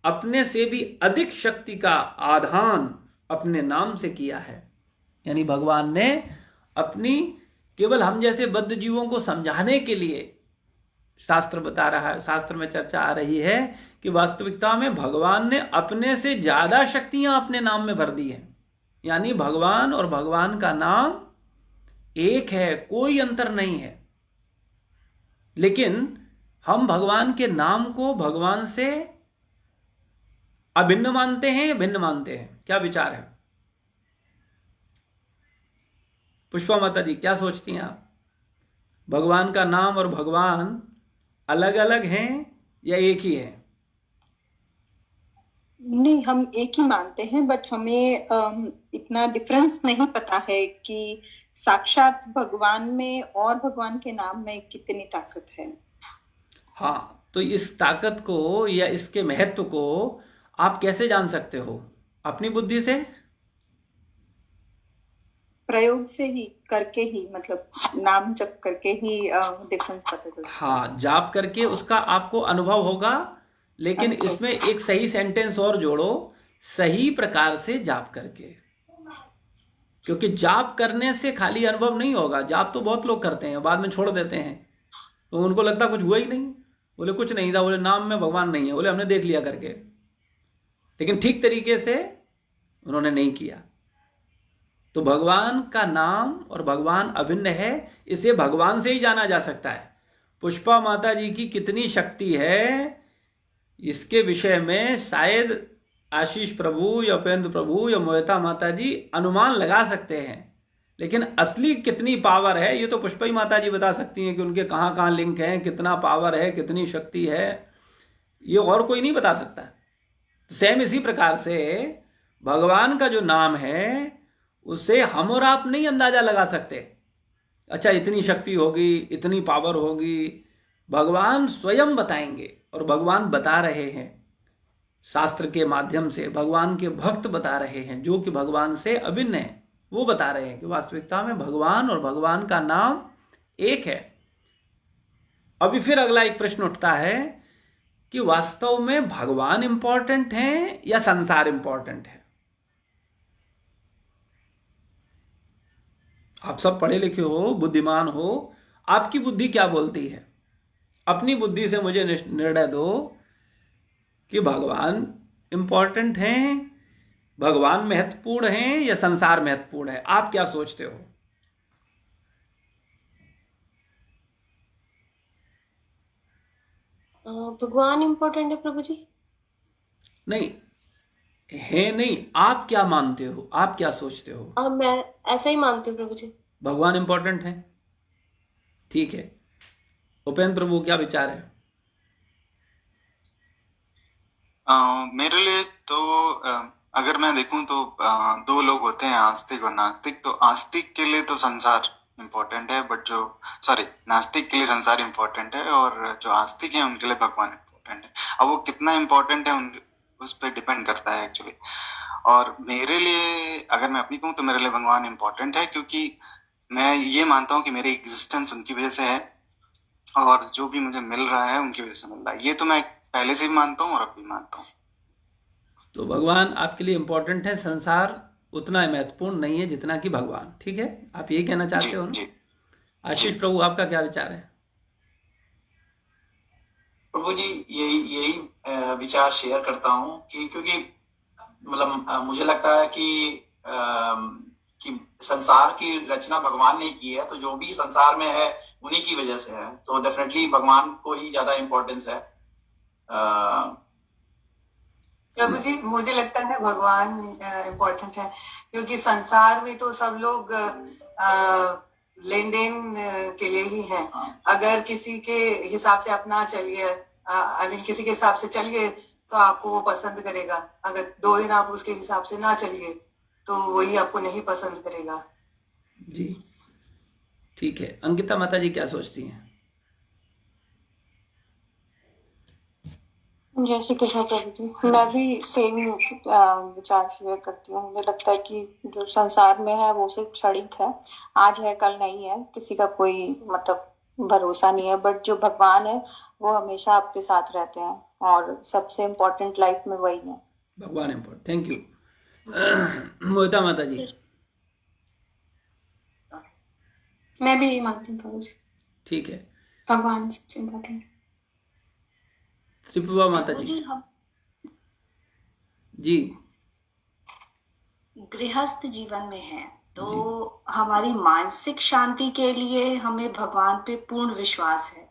अपने से भी अधिक शक्ति का आधान अपने नाम से किया है। यानी भगवान ने अपनी, केवल हम जैसे बद्ध जीवों को समझाने के लिए शास्त्र बता रहा है, शास्त्र में चर्चा आ रही है कि वास्तविकता में भगवान ने अपने से ज्यादा शक्तियां अपने नाम में भर दी हैं। यानी भगवान और भगवान का नाम एक है, कोई अंतर नहीं है। लेकिन हम भगवान के नाम को भगवान से अभिन्न मानते हैं, भिन्न मानते हैं, क्या विचार है? पुष्पा माता जी, क्या सोचती हैं आप? भगवान का नाम और भगवान अलग अलग हैं या एक ही है? नहीं, हम एक ही मानते हैं, बट हमें इतना डिफरेंस नहीं पता है कि साक्षात भगवान में और भगवान के नाम में कितनी ताकत है। हाँ, तो इस ताकत को या इसके महत्व को आप कैसे जान सकते हो? अपनी बुद्धि से, प्रयोग से ही, करके ही, मतलब नाम जप करके ही डिफरेंस पता चलता है। हाँ, जाप करके उसका आपको अनुभव होगा। लेकिन इसमें एक सही सेंटेंस और जोड़ो, सही प्रकार से जाप करके, क्योंकि जाप करने से खाली अनुभव नहीं होगा। जाप तो बहुत लोग करते हैं, बाद में छोड़ देते हैं, तो उनको लगता कुछ हुआ ही नहीं, बोले कुछ नहीं था, बोले नाम में भगवान नहीं है, बोले हमने देख लिया करके, लेकिन ठीक तरीके से उन्होंने नहीं किया। तो भगवान का नाम और भगवान अभिन्न है, इसे भगवान से ही जाना जा सकता है। पुष्पा माता जी की कितनी शक्ति है, इसके विषय में शायद आशीष प्रभु या उपेंद्र प्रभु या मोहिता माता जी अनुमान लगा सकते हैं, लेकिन असली कितनी पावर है ये तो पुष्पा ही माता जी बता सकती हैं कि उनके कहाँ कहाँ लिंक हैं, कितना पावर है, कितनी शक्ति है, ये और कोई नहीं बता सकता। सेम इसी प्रकार से भगवान का जो नाम है उससे हम और आप नहीं अंदाजा लगा सकते, अच्छा इतनी शक्ति होगी, इतनी पावर होगी। भगवान स्वयं बताएंगे, और भगवान बता रहे हैं शास्त्र के माध्यम से। भगवान के भक्त बता रहे हैं जो कि भगवान से अभिन्न है, वो बता रहे हैं कि वास्तविकता में भगवान और भगवान का नाम एक है। अभी फिर अगला एक प्रश्न उठता है कि वास्तव में भगवान इंपॉर्टेंट है या संसार इंपॉर्टेंट है? आप सब पढ़े लिखे हो, बुद्धिमान हो, आपकी बुद्धि क्या बोलती है? अपनी बुद्धि से मुझे निर्णय दो कि भगवान इंपॉर्टेंट हैं, भगवान महत्वपूर्ण हैं या संसार महत्वपूर्ण है? आप क्या सोचते हो? भगवान इम्पोर्टेंट है प्रभु जी। नहीं है, नहीं, आप क्या मानते हो, आप क्या सोचते हो? मैं ऐसा ही मानती हूँ प्रभु जी। भगवान इंपॉर्टेंट है, ठीक है। उपेंद्र प्रभु, क्या विचार है? मेरे लिए तो अगर मैं देखूं तो दो लोग होते हैं, आस्तिक और नास्तिक। तो आस्तिक के लिए तो संसार इम्पोर्टेंट है, बट जो नास्तिक के लिए संसार इम्पोर्टेंट है, और जो आस्तिक है उनके लिए भगवान इम्पोर्टेंट है। अब वो कितना इम्पोर्टेंट है उस पर डिपेंड करता है एक्चुअली। और मेरे लिए, अगर मैं अपनी कहूँ तो मेरे लिए भगवान इम्पोर्टेंट है, क्योंकि मैं ये मानता हूँ कि मेरी एग्जिस्टेंस उनकी वजह से है, और जो भी मुझे मिल रहा है उनकी वजह से मिल रहा है। ये तो मैं पहले से ही मानता हूँ और अब भी मानता हूँ। तो भगवान आपके लिए इंपॉर्टेंट है, संसार उतना महत्वपूर्ण नहीं है जितना कि भगवान, ठीक है? आप यही कहना चाहते हो ना? आशीष प्रभु, आपका क्या विचार है? प्रभु जी, यही विचार शेयर करता हूँ कि क्योंकि मतलब मुझे लगता है कि संसार की रचना भगवान ने की है, तो जो भी संसार में है उन्हीं की वजह से है, तो डेफिनेटली भगवान को ही ज्यादा इम्पोर्टेंस है। प्रभु जी, मुझे लगता है भगवान इम्पोर्टेंट है, क्योंकि संसार में तो सब लोग लेन देन के लिए ही है। अगर किसी के हिसाब से अपना चलिए, किसी के हिसाब से चलिए तो आपको वो पसंद करेगा। अगर 2 दिन आप उसके हिसाब से ना चलिए तो वही आपको नहीं पसंद करेगा। जी ठीक है। अंकिता माता जी क्या सोचती हैं? जय श्री कृष्ण प्रभु जी। मैं भी सेम विचार शेयर करती हूँ। मुझे लगता है कि जो संसार में है वो सिर्फ क्षणिक है, आज है कल नहीं है, किसी का कोई मतलब भरोसा नहीं है। बट जो भगवान है वो हमेशा आपके साथ रहते हैं और सबसे इम्पोर्टेंट लाइफ में वही है, भगवान इम्पोर्टेंट। Thank you. मोहिता माता जी। मैं भी यही मानती हूँ प्रभु जी, ठीक है। भगवान सबसे इम्पोर्टेंट। त्रिपुरा माता जी। जी, हम जी गृहस्थ जीवन में हैं तो हमारी मानसिक शांति के लिए हमें भगवान पे पूर्ण विश्वास है,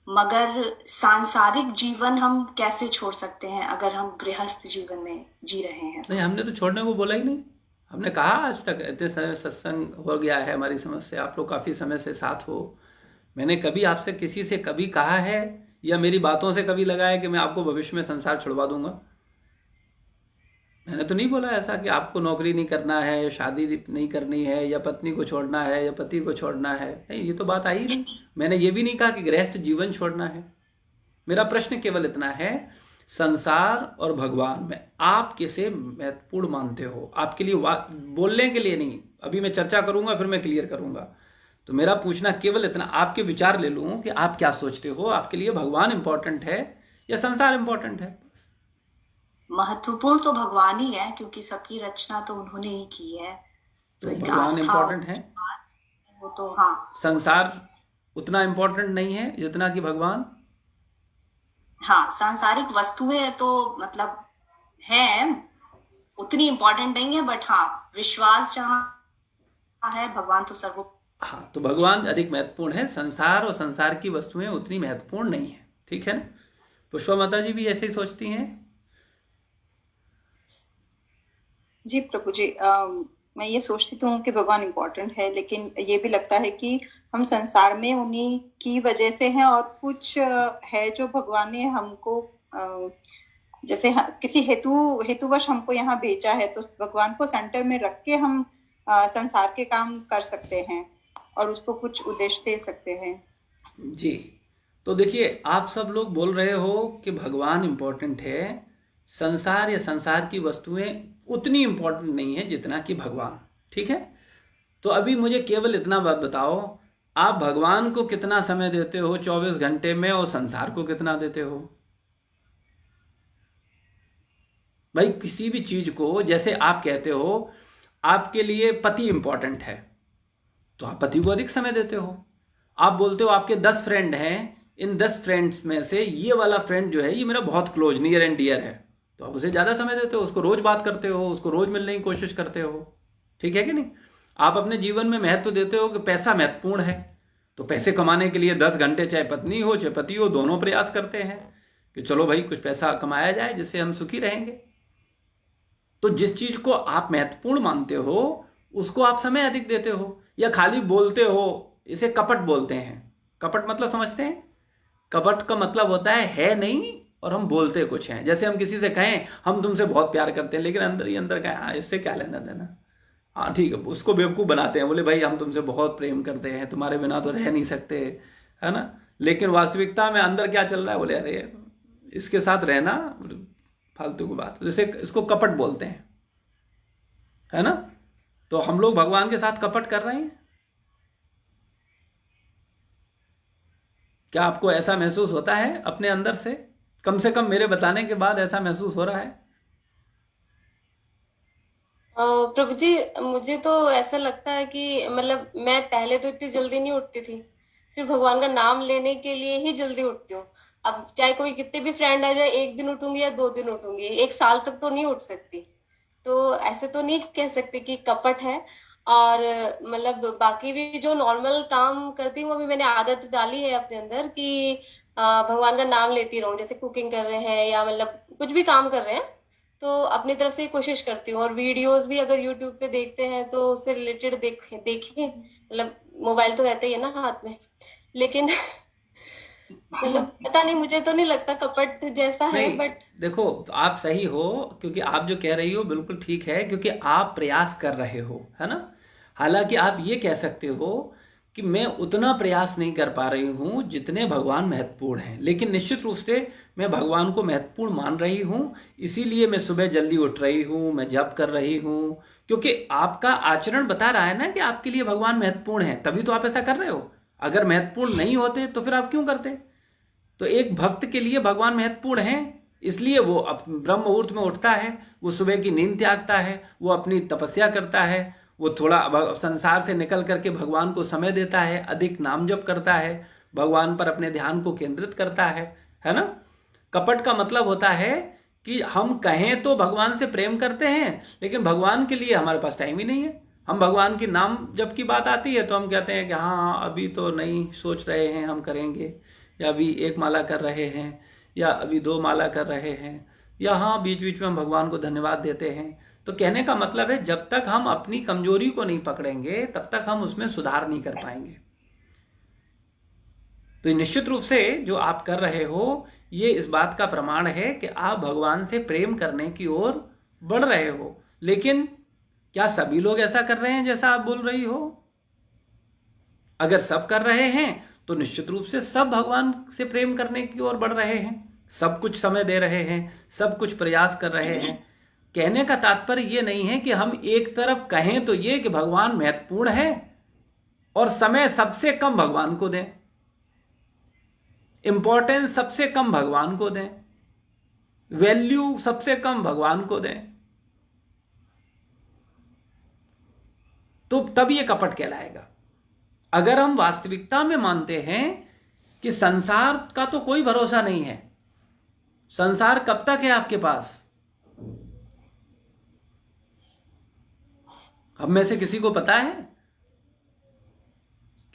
मगर सांसारिक जीवन हम कैसे छोड़ सकते हैं अगर हम गृहस्थ जीवन में जी रहे हैं? नहीं, हमने तो छोड़ने को बोला ही नहीं। हमने कहा आज तक इतने समय सत्संग हो गया है हमारी समझ से, आप लोग काफ़ी समय से साथ हो। मैंने कभी आपसे किसी से कभी कहा है या मेरी बातों से कभी लगा है कि मैं आपको भविष्य में संसार छुड़वा दूंगा? मैंने तो नहीं बोला ऐसा कि आपको नौकरी नहीं करना है, शादी नहीं करनी है, या पत्नी को छोड़ना है, या पति को छोड़ना है। नहीं, ये तो बात आई नहीं। मैंने ये भी नहीं कहा कि गृहस्थ जीवन छोड़ना है। मेरा प्रश्न केवल इतना है, संसार और भगवान में आप किसे महत्वपूर्ण मानते हो? आपके लिए बोलने के लिए नहीं, अभी मैं चर्चा करूंगा फिर मैं क्लियर करूंगा। तो मेरा पूछना केवल इतना, आपके विचार ले लूं कि आप क्या सोचते हो, आपके लिए भगवान इंपॉर्टेंट है या संसार इंपॉर्टेंट है? महत्वपूर्ण तो भगवान ही है, क्योंकि सबकी रचना तो उन्होंने ही की है। तो एक भगवान आस्था इंपॉर्टेंट है, वो तो हाँ। संसार उतना इंपॉर्टेंट नहीं है जितना कि भगवान। हाँ, सांसारिक वस्तुएं तो मतलब है, उतनी इम्पोर्टेंट नहीं है, बट हाँ विश्वास जहाँ है भगवान तो सर्व। हाँ, तो भगवान अधिक महत्वपूर्ण है, संसार और संसार की वस्तुएं उतनी महत्वपूर्ण नहीं है। ठीक है ना? पुष्पा माता जी भी ऐसे ही सोचती हैं? जी प्रभु जी, मैं ये सोचती तो हूँ कि भगवान इम्पोर्टेंट है, लेकिन ये भी लगता है कि हम संसार में उन्हीं की वजह से हैं, और कुछ है जो भगवान ने हमको जैसे किसी हेतुवश हमको यहाँ भेजा है, तो भगवान को सेंटर में रख के हम संसार के काम कर सकते हैं और उसको कुछ उद्देश्य दे सकते हैं। जी, तो देखिए, आप सब लोग बोल रहे हो कि भगवान इंपॉर्टेंट है, संसार या संसार की वस्तुएं उतनी इंपॉर्टेंट नहीं है जितना कि भगवान। ठीक है? तो अभी मुझे केवल इतना बात बताओ, आप भगवान को कितना समय देते हो 24 घंटे में, और संसार को कितना देते हो? भाई, किसी भी चीज को, जैसे आप कहते हो आपके लिए पति इंपॉर्टेंट है, तो आप पति को अधिक समय देते हो। आप बोलते हो आपके 10 फ्रेंड हैं, इन 10 फ्रेंड्स में से ये वाला फ्रेंड जो है ये मेरा बहुत क्लोज नियर एंड डियर है, तो आप उसे ज्यादा समय देते हो, उसको रोज बात करते हो, उसको रोज मिलने की कोशिश करते हो। ठीक है कि नहीं? आप अपने जीवन में महत्व देते हो कि पैसा महत्वपूर्ण है, तो पैसे कमाने के लिए 10 घंटे चाहे पत्नी हो चाहे पति हो, दोनों प्रयास करते हैं कि चलो भाई कुछ पैसा कमाया जाए जिससे हम सुखी रहेंगे। तो जिस चीज को आप महत्वपूर्ण मानते हो उसको आप समय अधिक देते हो, या खाली बोलते हो। इसे कपट बोलते हैं। कपट मतलब समझते हैं? कपट का मतलब होता है नहीं, और हम बोलते कुछ हैं। जैसे हम किसी से कहें हम तुमसे बहुत प्यार करते हैं, लेकिन अंदर ही अंदर कहें हाँ इससे क्या लेना देना, हाँ ठीक है, उसको बेवकूफ़ बनाते हैं, बोले भाई हम तुमसे बहुत प्रेम करते हैं, तुम्हारे बिना तो रह नहीं सकते, है ना? लेकिन वास्तविकता में अंदर क्या चल रहा है, बोले अरे इसके साथ रहना फालतू की बात। जैसे इसको कपट बोलते हैं, है ना? तो हम लोग भगवान के साथ कपट कर रहे हैं। क्या आपको ऐसा महसूस होता है अपने अंदर से? कम मेरे बताने के बाद ऐसा महसूस हो रहा है? प्रभु जी, मुझे तो ऐसा लगता है कि मतलब मैं पहले तो इतनी जल्दी नहीं उठती थी, सिर्फ भगवान का नाम लेने के लिए ही जल्दी उठती हूँ। अब चाहे कोई कितने भी फ्रेंड आ जाए, 1 दिन उठूंगी या 2 दिन उठूंगी, 1 साल तक तो नहीं उठ सकती। तो ऐसे तो नहीं कह सकते कि कपट है। और मतलब बाकी भी जो नॉर्मल काम करती हूँ, अभी मैंने आदत डाली है अपने अंदर कि भगवान का नाम लेती रहूं, जैसे कुकिंग कर रहे हैं या मतलब कुछ भी काम कर रहे हैं तो अपनी तरफ से कोशिश करती हूँ। और वीडियोस भी अगर यूट्यूब पे देखते हैं तो उससे रिलेटेड देखिए, मतलब मोबाइल तो रहता ही है ना हाथ में, लेकिन मतलब पता नहीं, मुझे तो नहीं लगता कपट जैसा है, नहीं, बट देखो आप सही हो, क्योंकि आप जो कह रही हो बिल्कुल ठीक है, क्योंकि आप प्रयास कर रहे हो, है ना। हालांकि आप ये कह सकते हो कि मैं उतना प्रयास नहीं कर पा रही हूं जितने भगवान महत्वपूर्ण हैं, लेकिन निश्चित रूप से मैं भगवान को महत्वपूर्ण मान रही हूं, इसीलिए मैं सुबह जल्दी उठ रही हूं, मैं जप कर रही हूं, क्योंकि आपका आचरण बता रहा है ना कि आपके लिए भगवान महत्वपूर्ण है, तभी तो आप ऐसा कर रहे हो। अगर महत्वपूर्ण नहीं होते तो फिर आप क्यों करते। तो एक भक्त के लिए भगवान महत्वपूर्ण है, इसलिए वो ब्रह्म मुहूर्त में उठता है, वो सुबह की नींद त्यागता है, वो अपनी तपस्या करता है, वो थोड़ा संसार से निकल करके भगवान को समय देता है, अधिक नाम जप करता है, भगवान पर अपने ध्यान को केंद्रित करता है ना। कपट का मतलब होता है कि हम कहें तो भगवान से प्रेम करते हैं, लेकिन भगवान के लिए हमारे पास टाइम ही नहीं है। हम भगवान की नाम जब की बात आती है तो हम कहते हैं कि हाँ अभी तो नहीं, सोच रहे हैं हम करेंगे, या अभी 1 माला कर रहे हैं, या अभी 2 माला कर रहे हैं, या हाँ बीच बीच में हम भगवान को धन्यवाद देते हैं। तो कहने का मतलब है जब तक हम अपनी कमजोरी को नहीं पकड़ेंगे तब तक हम उसमें सुधार नहीं कर पाएंगे। तो निश्चित रूप से जो आप कर रहे हो ये इस बात का प्रमाण है कि आप भगवान से प्रेम करने की ओर बढ़ रहे हो। लेकिन क्या सभी लोग ऐसा कर रहे हैं जैसा आप बोल रही हो? अगर सब कर रहे हैं तो निश्चित रूप से सब भगवान से प्रेम करने की ओर बढ़ रहे हैं, सब कुछ समय दे रहे हैं, सब कुछ प्रयास कर रहे हैं। कहने का तात्पर्य ये नहीं है कि हम एक तरफ कहें तो ये कि भगवान महत्वपूर्ण है और समय सबसे कम भगवान को दें, इंपॉर्टेंस सबसे कम भगवान को दें, वैल्यू सबसे कम भगवान को दें, तो तब ये कपट कहलाएगा। अगर हम वास्तविकता में मानते हैं कि संसार का तो कोई भरोसा नहीं है, संसार कब तक है आपके पास, हम में से किसी को पता है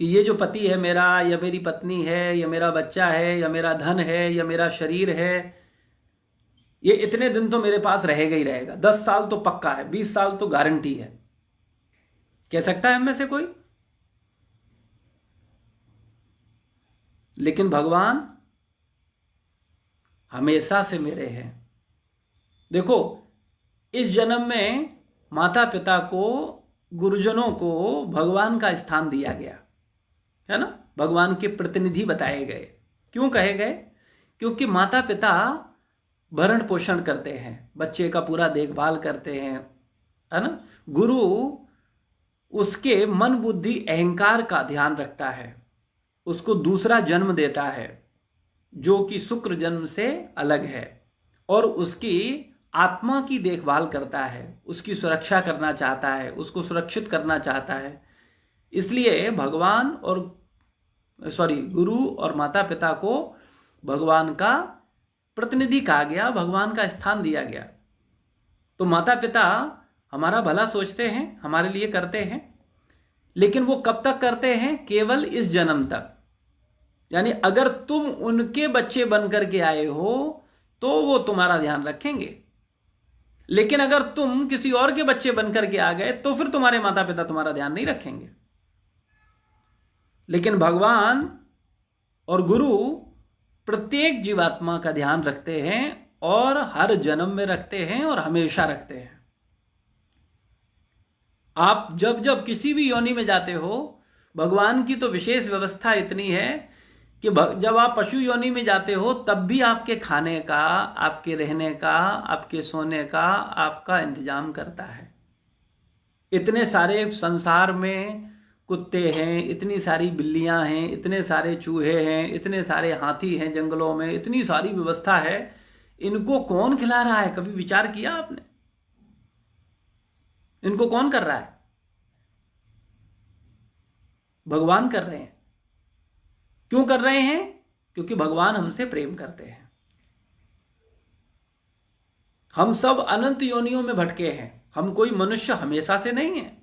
कि ये जो पति है मेरा, या मेरी पत्नी है, या मेरा बच्चा है, या मेरा धन है, या मेरा शरीर है, ये इतने दिन तो मेरे पास रहेगा ही रहेगा, 10 साल तो पक्का है, 20 साल तो गारंटी है, कह सकता है हम में से कोई? लेकिन भगवान हमेशा से मेरे हैं। देखो इस जन्म में माता पिता को, गुरुजनों को भगवान का स्थान दिया गया है ना, भगवान के प्रतिनिधि बताए गए। क्यों कहे गए? क्योंकि माता पिता भरण पोषण करते हैं, बच्चे का पूरा देखभाल करते हैं, है ना। गुरु उसके मन बुद्धि अहंकार का ध्यान रखता है, उसको दूसरा जन्म देता है जो कि शुक्र जन्म से अलग है, और उसकी आत्मा की देखभाल करता है, उसकी सुरक्षा करना चाहता है, उसको सुरक्षित करना चाहता है। इसलिए भगवान और गुरु और माता पिता को भगवान का प्रतिनिधि कहा गया, भगवान का स्थान दिया गया। तो माता पिता हमारा भला सोचते हैं, हमारे लिए करते हैं, लेकिन वो कब तक करते हैं? केवल इस जन्म तक। यानी अगर तुम उनके बच्चे बनकर के आए हो तो वो तुम्हारा ध्यान रखेंगे, लेकिन अगर तुम किसी और के बच्चे बनकर के आ गए तो फिर तुम्हारे माता पिता तुम्हारा ध्यान नहीं रखेंगे। लेकिन भगवान और गुरु प्रत्येक जीवात्मा का ध्यान रखते हैं, और हर जन्म में रखते हैं, और हमेशा रखते हैं। आप जब जब किसी भी योनि में जाते हो, भगवान की तो विशेष व्यवस्था इतनी है कि जब आप पशु योनि में जाते हो तब भी आपके खाने का, आपके रहने का, आपके सोने का, आपका इंतजाम करता है। इतने सारे संसार में कुत्ते हैं, इतनी सारी बिल्लियां हैं, इतने सारे चूहे हैं, इतने सारे हाथी हैं जंगलों में, इतनी सारी व्यवस्था है, इनको कौन खिला रहा है? कभी विचार किया आपने? इनको कौन कर रहा है? भगवान कर रहे हैं। क्यों कर रहे हैं? क्योंकि भगवान हमसे प्रेम करते हैं। हम सब अनंत योनियों में भटके हैं, हम कोई मनुष्य हमेशा से नहीं है।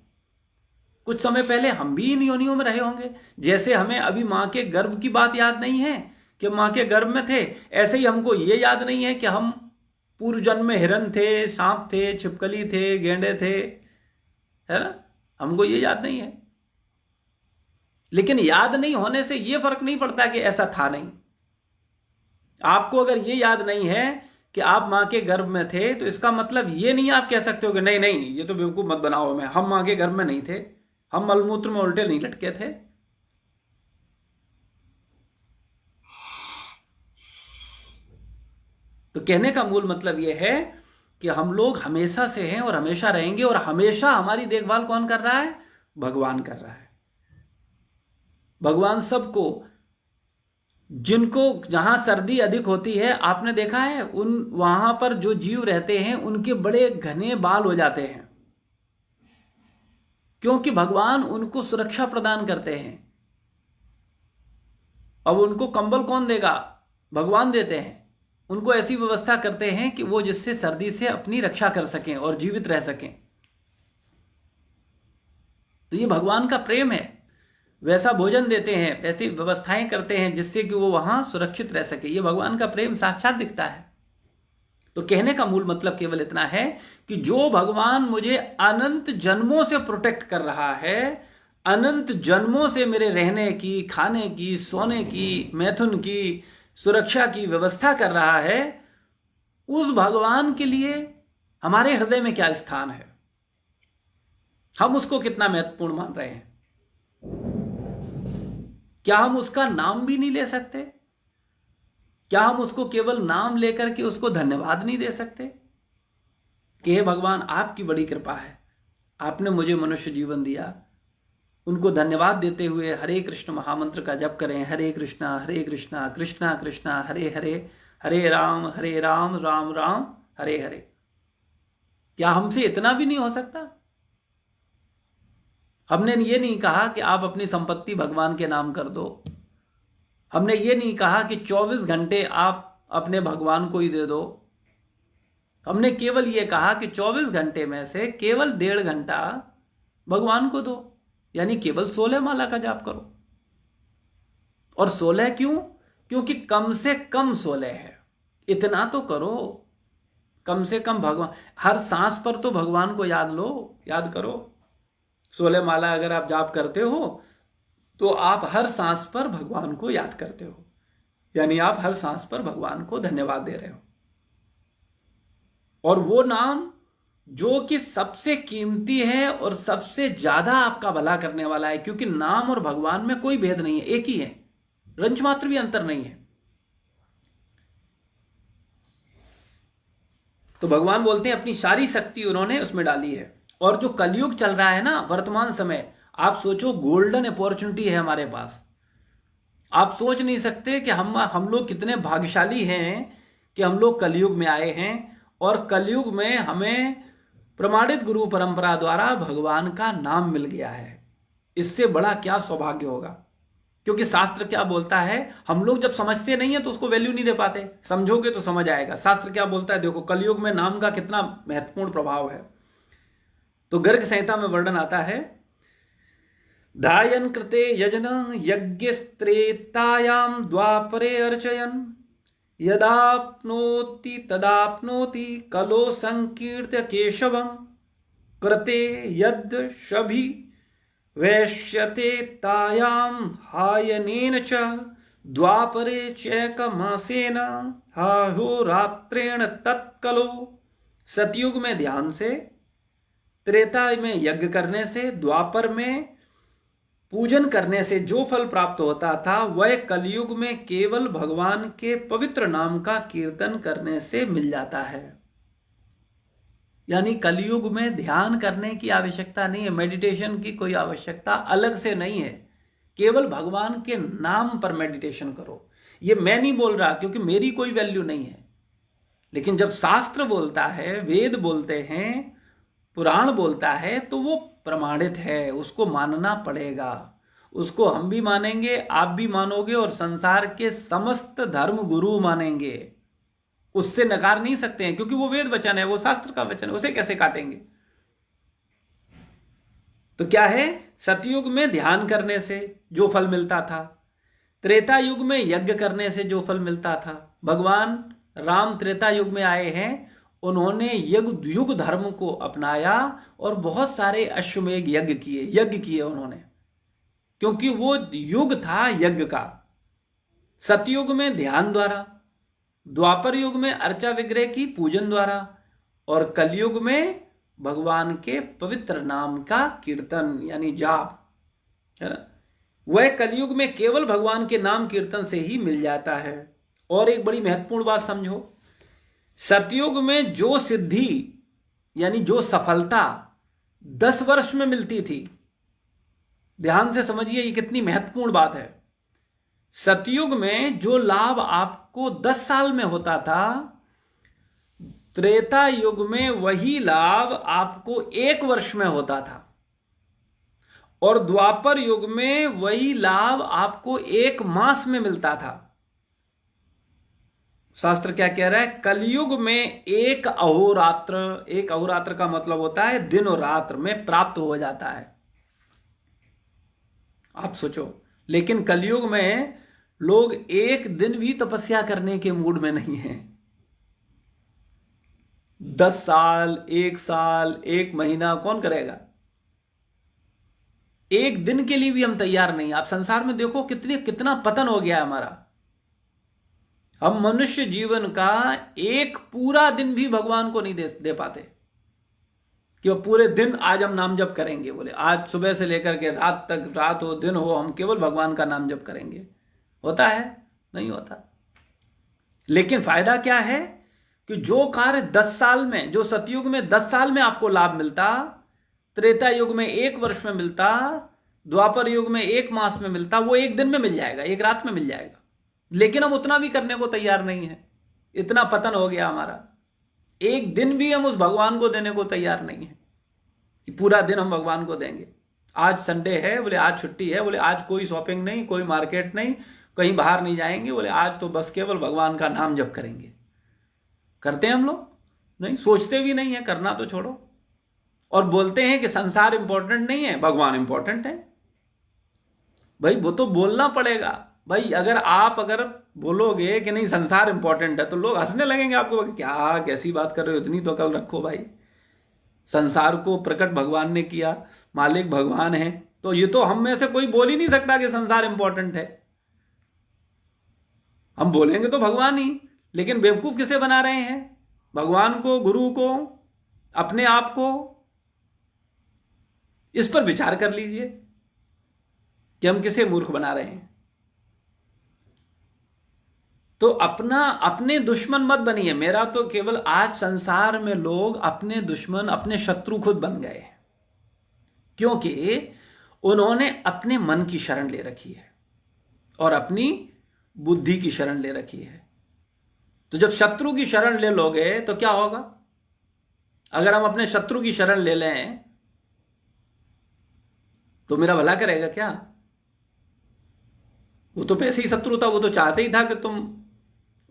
कुछ समय पहले हम भी इन योनियों में रहे होंगे। जैसे हमें अभी मां के गर्भ की बात याद नहीं है कि माँ के गर्भ में थे, ऐसे ही हमको ये याद नहीं है कि हम पूर्व जन्म में हिरन थे, सांप थे, छिपकली थे, गेंडे थे, है ना, हमको ये याद नहीं है। लेकिन याद नहीं होने से ये फर्क नहीं पड़ता कि ऐसा था नहीं। आपको अगर ये याद नहीं है कि आप माँ के गर्भ में थे, तो इसका मतलब ये नहीं आप कह सकते हो कि नहीं नहीं ये तो बेवकूफ मत बनाओ, मैं हम माँ के गर्भ में नहीं थे, हम मलमूत्र में उल्टे नहीं लटके थे। तो कहने का मूल मतलब यह है कि हम लोग हमेशा से हैं और हमेशा रहेंगे, और हमेशा हमारी देखभाल कौन कर रहा है? भगवान कर रहा है। भगवान सबको, जिनको जहां सर्दी अधिक होती है, आपने देखा है वहां पर जो जीव रहते हैं उनके बड़े घने बाल हो जाते हैं, क्योंकि भगवान उनको सुरक्षा प्रदान करते हैं। अब उनको कंबल कौन देगा? भगवान देते हैं। उनको ऐसी व्यवस्था करते हैं कि वो जिससे सर्दी से अपनी रक्षा कर सकें और जीवित रह सकें। तो ये भगवान का प्रेम है। वैसा भोजन देते हैं, वैसी व्यवस्थाएं करते हैं जिससे कि वो वहां सुरक्षित रह सके। ये भगवान का प्रेम साक्षात दिखता है। तो कहने का मूल मतलब केवल इतना है कि जो भगवान मुझे अनंत जन्मों से प्रोटेक्ट कर रहा है, अनंत जन्मों से मेरे रहने की, खाने की, सोने की, मैथुन की, सुरक्षा की व्यवस्था कर रहा है, उस भगवान के लिए हमारे हृदय में क्या स्थान है? हम उसको कितना महत्वपूर्ण मान रहे हैं? क्या हम उसका नाम भी नहीं ले सकते? क्या हम उसको केवल नाम लेकर के उसको धन्यवाद नहीं दे सकते कि हे भगवान आपकी बड़ी कृपा है, आपने मुझे मनुष्य जीवन दिया? उनको धन्यवाद देते हुए हरे कृष्ण महामंत्र का जप करें। हरे कृष्णा कृष्णा कृष्णा हरे हरे, हरे राम राम राम हरे हरे। क्या हमसे इतना भी नहीं हो सकता? हमने ये नहीं कहा कि आप अपनी संपत्ति भगवान के नाम कर दो। हमने ये नहीं कहा कि 24 घंटे आप अपने भगवान को ही दे दो। हमने केवल ये कहा कि 24 घंटे में से केवल 1.5 घंटा भगवान को दो, यानी केवल 16 माला का जाप करो। और 16 क्यों? क्योंकि कम से कम 16 है, इतना तो करो। कम से कम भगवान, हर सांस पर तो भगवान को याद लो, याद करो। 16 माला अगर आप जाप करते हो तो आप हर सांस पर भगवान को याद करते हो, यानी आप हर सांस पर भगवान को धन्यवाद दे रहे हो। और वो नाम जो कि सबसे कीमती है और सबसे ज्यादा आपका भला करने वाला है, क्योंकि नाम और भगवान में कोई भेद नहीं है, एक ही है, रंच मात्र भी अंतर नहीं है। तो भगवान बोलते हैं अपनी सारी शक्ति उन्होंने उसमें डाली है। और जो कलयुग चल रहा है ना, वर्तमान समय, आप सोचो गोल्डन अपॉर्चुनिटी है हमारे पास। आप सोच नहीं सकते कि हम लोग कितने भाग्यशाली हैं कि हम लोग कलयुग में आए हैं, और कलयुग में हमें प्रमाणित गुरु परंपरा द्वारा भगवान का नाम मिल गया है। इससे बड़ा क्या सौभाग्य होगा? क्योंकि शास्त्र क्या बोलता है, हम लोग जब समझते नहीं है तो उसको वैल्यू नहीं दे पाते। समझोगे तो समझ आएगा शास्त्र क्या बोलता है। देखो कलयुग में नाम का कितना महत्वपूर्ण प्रभाव है। तो गर्ग संहिता में वर्णन आता है, धायन कृते यजन यज्ञ त्रेतायाम द्वापरे अर्चयन यदाप्नोति तदाप्नोति कलो संकीर्त्य केशवम कृते यद् शभि वैश्यते तायाम हायनेन च द्वापरे चैकमासेन हाहोरात्रेण तत्कलो। सतयुग में ध्यान से, त्रेता में यज्ञ करने से, द्वापर में पूजन करने से जो फल प्राप्त होता था, वह कलयुग में केवल भगवान के पवित्र नाम का कीर्तन करने से मिल जाता है। यानी कलयुग में ध्यान करने की आवश्यकता नहीं है, मेडिटेशन की कोई आवश्यकता अलग से नहीं है। केवल भगवान के नाम पर मेडिटेशन करो। ये मैं नहीं बोल रहा, क्योंकि मेरी कोई वैल्यू नहीं है। लेकिन जब शास्त्र बोलता है, वेद बोलते हैं, पुराण बोलता है, तो वो प्रमाणित है, उसको मानना पड़ेगा। उसको हम भी मानेंगे, आप भी मानोगे, और संसार के समस्त धर्म गुरु मानेंगे। उससे नकार नहीं सकते हैं, क्योंकि वो वेद वचन है, वो शास्त्र का वचन है, उसे कैसे काटेंगे? तो क्या है, सतयुग में ध्यान करने से जो फल मिलता था, त्रेता युग में यज्ञ करने से जो फल मिलता था, भगवान राम त्रेता युग में आए हैं, उन्होंने युग धर्म को अपनाया और बहुत सारे अश्वमेध यज्ञ किए उन्होंने, क्योंकि वो युग था यज्ञ का। सतयुग में ध्यान द्वारा, द्वापर युग में अर्चा विग्रह की पूजन द्वारा, और कलयुग में भगवान के पवित्र नाम का कीर्तन यानी जाप, है ना। वह कलयुग में केवल भगवान के नाम कीर्तन से ही मिल जाता है। और एक बड़ी महत्वपूर्ण बात समझो, सतयुग में जो सिद्धि यानी जो सफलता 10 वर्ष में मिलती थी, ध्यान से समझिए ये कितनी महत्वपूर्ण बात है। सतयुग में जो लाभ आपको 10 साल में होता था, त्रेता युग में वही लाभ आपको 1 वर्ष में होता था, और द्वापर युग में वही लाभ आपको 1 मास में मिलता था। शास्त्र क्या कह रहा है? कलयुग में एक अहोरात्र का मतलब होता है दिन और रात्र में प्राप्त हो जाता है। आप सोचो, लेकिन कलयुग में लोग एक दिन भी तपस्या करने के मूड में नहीं हैं। 10 साल, 1 साल, 1 महीना कौन करेगा? एक दिन के लिए भी हम तैयार नहीं। आप संसार में देखो कितना पतन हो गया है हमारा। हम मनुष्य जीवन का एक पूरा दिन भी भगवान को नहीं दे पाते कि वो पूरे दिन आज हम नाम जप करेंगे। बोले आज सुबह से लेकर के रात तक, रात हो दिन हो, हम केवल भगवान का नाम जप करेंगे। होता है? नहीं होता। लेकिन फायदा क्या है कि जो कार्य 10 साल में, जो सतयुग में 10 साल में आपको लाभ मिलता, त्रेता युग में 1 वर्ष में मिलता, द्वापर युग में 1 मास में मिलता, वो 1 दिन में मिल जाएगा, 1 रात में मिल जाएगा। लेकिन हम उतना भी करने को तैयार नहीं है। इतना पतन हो गया हमारा, एक दिन भी हम उस भगवान को देने को तैयार नहीं है कि पूरा दिन हम भगवान को देंगे। आज संडे है, बोले आज छुट्टी है, बोले आज कोई शॉपिंग नहीं, कोई मार्केट नहीं, कहीं बाहर नहीं जाएंगे, बोले आज तो बस केवल भगवान का नाम जप करेंगे। करते हैं हम लोग? नहीं, सोचते भी नहीं है, करना तो छोड़ो। और बोलते हैं कि संसार इंपॉर्टेंट नहीं है, भगवान इंपॉर्टेंट है। भाई वो तो बोलना पड़ेगा। भाई अगर बोलोगे कि नहीं संसार इंपॉर्टेंट है, तो लोग हंसने लगेंगे आपको, क्या कैसी बात कर रहे हो, इतनी तो अकल रखो भाई। संसार को प्रकट भगवान ने किया, मालिक भगवान है, तो ये तो हम में से कोई बोल ही नहीं सकता कि संसार इंपॉर्टेंट है। हम बोलेंगे तो भगवान ही, लेकिन बेवकूफ किसे बना रहे हैं? भगवान को, गुरु को, अपने आप को। इस पर विचार कर लीजिए कि हम किसे मूर्ख बना रहे हैं। तो अपने दुश्मन मत बनिए। मेरा तो केवल आज संसार में लोग अपने दुश्मन, अपने शत्रु खुद बन गए हैं, क्योंकि उन्होंने अपने मन की शरण ले रखी है और अपनी बुद्धि की शरण ले रखी है। तो जब शत्रु की शरण ले लोगे तो क्या होगा? अगर हम अपने शत्रु की शरण ले लें तो मेरा भला करेगा क्या? वो तो पैसे ही शत्रु था, वो तो चाहते ही था कि तुम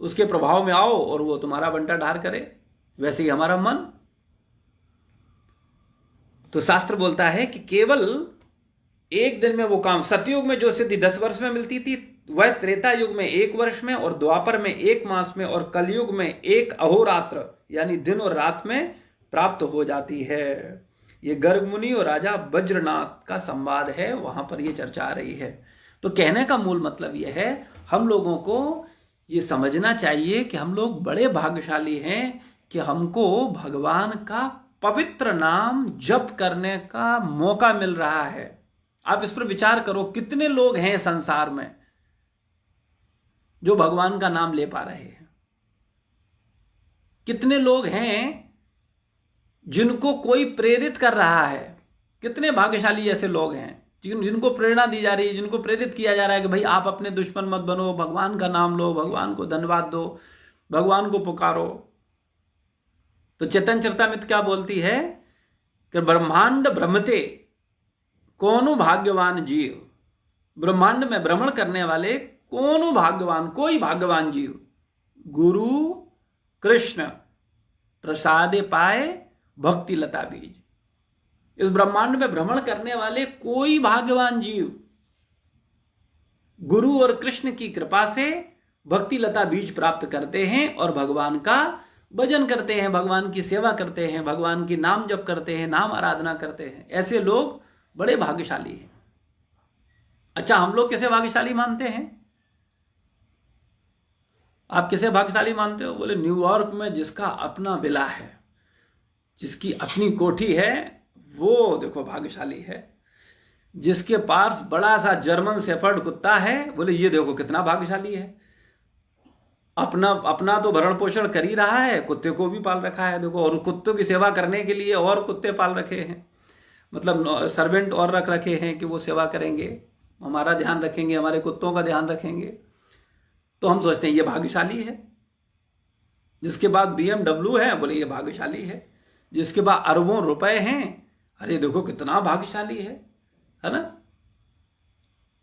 उसके प्रभाव में आओ और वो तुम्हारा बंटा ढार करे। वैसे ही हमारा मन। तो शास्त्र बोलता है कि केवल एक दिन में वो काम, सतयुग में जो सिद्धि 10 वर्ष में मिलती थी, वह त्रेता युग में 1 वर्ष में, और द्वापर में 1 मास में, और कलयुग में 1 अहोरात्र यानी दिन और रात में प्राप्त हो जाती है। ये गर्ग मुनि और राजा वज्रनाथ का संवाद है, वहां पर यह चर्चा आ रही है। तो कहने का मूल मतलब यह है, हम लोगों को ये समझना चाहिए कि हम लोग बड़े भाग्यशाली हैं कि हमको भगवान का पवित्र नाम जप करने का मौका मिल रहा है। आप इस पर विचार करो, कितने लोग हैं संसार में जो भगवान का नाम ले पा रहे हैं? कितने लोग हैं जिनको कोई प्रेरित कर रहा है? कितने भाग्यशाली ऐसे लोग हैं जिनको प्रेरणा दी जा रही है, जिनको प्रेरित किया जा रहा है कि भाई आप अपने दुश्मन मत बनो, भगवान का नाम लो, भगवान को धन्यवाद दो, भगवान को पुकारो। तो चेतन चरितामृत क्या बोलती है कि ब्रह्मांड भ्रमते कौनो भाग्यवान जीव, ब्रह्मांड में भ्रमण करने वाले कौनो भाग्यवान, कोई भाग्यवान जीव, गुरु कृष्ण प्रसादे पाए भक्ति लता बीज। इस ब्रह्मांड में भ्रमण करने वाले कोई भाग्यवान जीव गुरु और कृष्ण की कृपा से भक्ति लता बीज प्राप्त करते हैं और भगवान का भजन करते हैं, भगवान की सेवा करते हैं, भगवान की नाम जप करते हैं, नाम आराधना करते हैं। ऐसे लोग बड़े भाग्यशाली हैं। अच्छा, हम लोग कैसे भाग्यशाली मानते हैं? आप किसे भाग्यशाली मानते हो? बोले न्यूयॉर्क में जिसका अपना विला है, जिसकी अपनी कोठी है, वो देखो भाग्यशाली है। जिसके पास बड़ा सा जर्मन शेफर्ड कुत्ता है, बोले ये देखो कितना भाग्यशाली है। अपना तो भरण पोषण कर ही रहा है, कुत्ते को भी पाल रखा है देखो, और कुत्तों की सेवा करने के लिए और कुत्ते पाल रखे हैं, मतलब सर्वेंट और रख रखे हैं कि वो सेवा करेंगे, हमारा ध्यान रखेंगे, हमारे कुत्तों का ध्यान रखेंगे। तो हम सोचते हैं ये भाग्यशाली है। जिसके बाद BMW है, बोले ये भाग्यशाली है। जिसके बाद अरबों रुपए हैं, अरे देखो कितना भाग्यशाली है ना?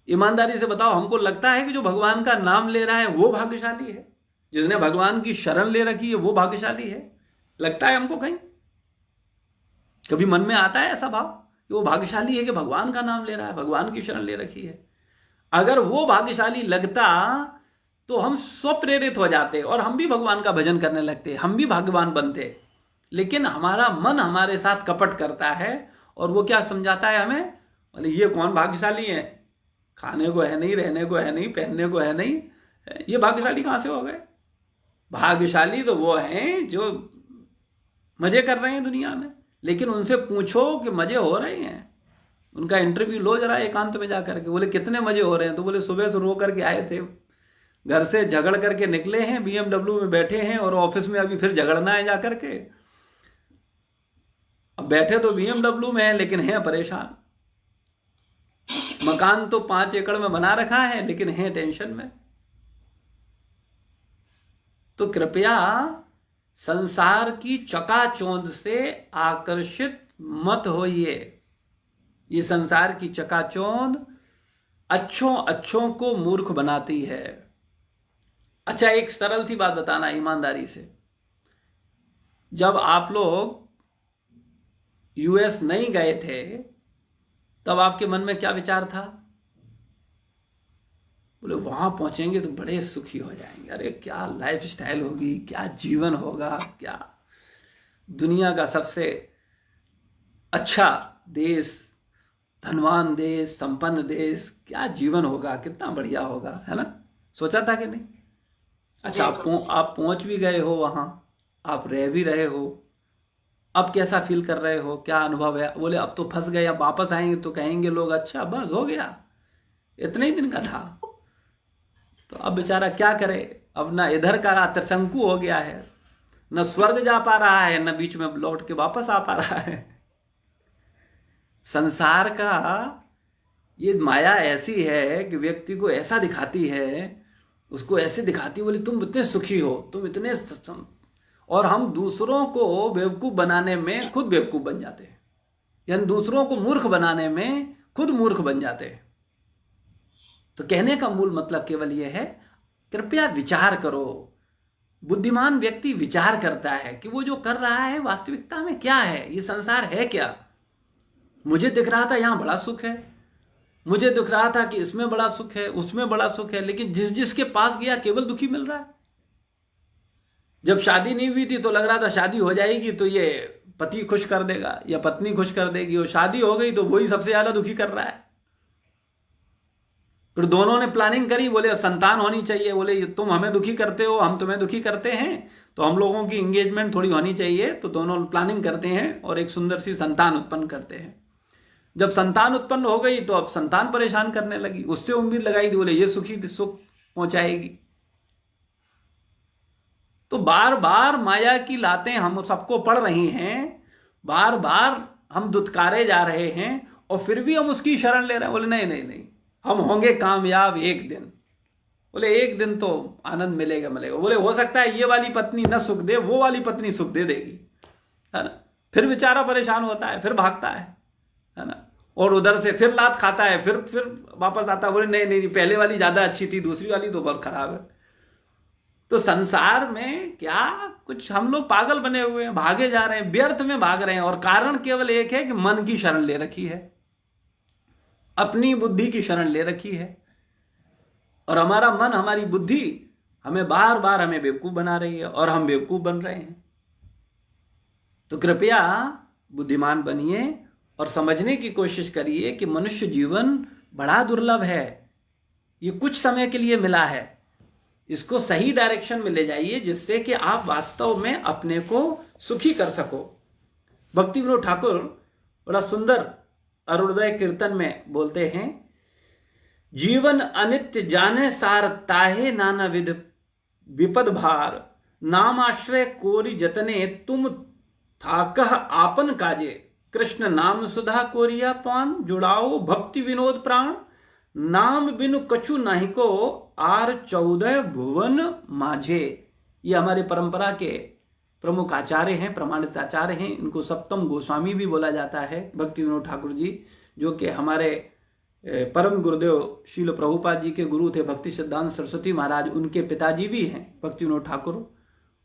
ईमानदारी से बताओ, हमको लगता है कि जो भगवान का नाम ले रहा है वो भाग्यशाली है? जिसने भगवान की शरण ले रखी है वो भाग्यशाली है? लगता है हमको कहीं? कभी मन में आता है ऐसा भाव कि वो भाग्यशाली है कि भगवान का नाम ले रहा है, भगवान की शरण ले रखी है? अगर वो भाग्यशाली लगता तो हम स्वप्रेरित हो जाते और हम भी भगवान का भजन करने लगते, हम भी भाग्यवान बनते। लेकिन हमारा मन हमारे साथ कपट करता है और वो क्या समझाता है हमें? बोले ये कौन भाग्यशाली है? खाने को है नहीं, रहने को है नहीं, पहनने को है नहीं, ये भाग्यशाली कहां से हो गए? भाग्यशाली तो वो हैं जो मजे कर रहे हैं दुनिया में। लेकिन उनसे पूछो कि मजे हो रहे हैं, उनका इंटरव्यू लो जरा एकांत में जाकर के। बोले कितने मजे हो रहे हैं? तो बोले सुबह से रो करके आए थे, घर से झगड़ करके निकले हैं, BMW में बैठे हैं और ऑफिस में अभी फिर झगड़ना है जाकर के। अब बैठे तो BMW में है लेकिन हैं परेशान। मकान तो 5 एकड़ में बना रखा है लेकिन हैं टेंशन में। तो कृपया संसार की चकाचौंध से आकर्षित मत होइए। ये संसार की चकाचौंध अच्छों को मूर्ख बनाती है। अच्छा, एक सरल सी बात बताना ईमानदारी से, जब आप लोग US नहीं गए थे तब आपके मन में क्या विचार था? बोले वहां पहुंचेंगे तो बड़े सुखी हो जाएंगे, अरे क्या लाइफ स्टाइल होगी, क्या जीवन होगा, क्या दुनिया का सबसे अच्छा देश, धनवान देश, संपन्न देश, क्या जीवन होगा, कितना बढ़िया होगा, है ना? सोचा था कि नहीं? अच्छा, आप पहुंच भी गए हो वहां, आप रह भी रहे हो, अब कैसा फील कर रहे हो, क्या अनुभव है? बोले अब तो फंस गए, अब वापस आएंगे तो कहेंगे लोग अच्छा बस हो गया, इतने ही दिन का था। तो अब बेचारा क्या करे, अब ना इधर का त्रिशंकु हो गया है, न स्वर्ग जा पा रहा है, न बीच में लौट के वापस आ पा रहा है। संसार का ये माया ऐसी है कि व्यक्ति को ऐसा दिखाती है, उसको ऐसे दिखाती है, बोले तुम इतने सुखी हो, तुम इतने, और हम दूसरों को बेवकूफ बनाने में खुद बेवकूफ बन जाते हैं, यानी दूसरों को मूर्ख बनाने में खुद मूर्ख बन जाते हैं। तो कहने का मूल मतलब केवल यह है, कृपया विचार करो। बुद्धिमान व्यक्ति विचार करता है कि वो जो कर रहा है वास्तविकता में क्या है, ये संसार है क्या। मुझे दिख रहा था यहां बड़ा सुख है, मुझे दिख रहा था कि इसमें बड़ा सुख है, उसमें बड़ा सुख है, लेकिन जिसके पास गया केवल दुखी मिल रहा है। जब शादी नहीं हुई थी तो लग रहा था शादी हो जाएगी तो ये पति खुश कर देगा या पत्नी खुश कर देगी, और शादी हो गई तो वही सबसे ज्यादा दुखी कर रहा है। फिर दोनों ने प्लानिंग करी, बोले संतान होनी चाहिए, बोले तुम हमें दुखी करते हो, हम तुम्हें दुखी करते हैं, तो हम लोगों की एंगेजमेंट थोड़ी होनी चाहिए। तो दोनों प्लानिंग करते हैं और एक सुंदर सी संतान उत्पन्न करते हैं। जब संतान उत्पन्न हो गई तो अब संतान परेशान करने लगी, उससे उम्मीद लगाई थी बोले ये सुख पहुंचाएगी। तो बार बार माया की लातें हम सबको पड़ रही हैं, बार बार हम दुत्कारे जा रहे हैं और फिर भी हम उसकी शरण ले रहे हैं। बोले नहीं नहीं नहीं, हम होंगे कामयाब एक दिन। बोले एक दिन तो आनंद मिलेगा। बोले हो सकता है ये वाली पत्नी न सुख दे, वो वाली पत्नी सुख दे देगी, है ना। फिर बेचारा परेशान होता है, फिर भागता है ना, और उधर से फिर लात खाता है, फिर वापस आता है, बोले नहीं नहीं पहले वाली ज्यादा अच्छी थी, दूसरी वाली तो बहुत खराब है। तो संसार में क्या कुछ हम लोग पागल बने हुए हैं, भागे जा रहे हैं, व्यर्थ में भाग रहे हैं, और कारण केवल एक है कि मन की शरण ले रखी है, अपनी बुद्धि की शरण ले रखी है। और हमारा मन, हमारी बुद्धि हमें बार बार हमें बेवकूफ बना रही है और हम बेवकूफ बन रहे हैं। तो कृपया बुद्धिमान बनिए और समझने की कोशिश करिए कि मनुष्य जीवन बड़ा दुर्लभ है, ये कुछ समय के लिए मिला है। इसको सही डायरेक्शन में ले जाइए जिससे कि आप वास्तव में अपने को सुखी कर सको। भक्ति विनोद ठाकुर बड़ा सुंदर अरुणोदय कीर्तन में बोलते हैं, जीवन अनित्य जाने सार ताहे नाना विध विपद भार, नाम आश्रय कोरी जतने तुम थाकह आपन काजे, कृष्ण नाम सुधा कोरिया पान, जुड़ाओ भक्ति विनोद प्राण, नाम बिनु कछु नाही को आर 14 भुवन माझे। ये हमारे परंपरा के प्रमुख आचार्य हैं, प्रमाणित आचार्य हैं। इनको सप्तम गोस्वामी भी बोला जाता है, भक्ति विनोद ठाकुर जी, जो कि हमारे परम गुरुदेव शील प्रभुपाद जी के गुरु थे, भक्ति सिद्धांत सरस्वती महाराज। उनके पिताजी भी हैं भक्ति विनोद ठाकुर,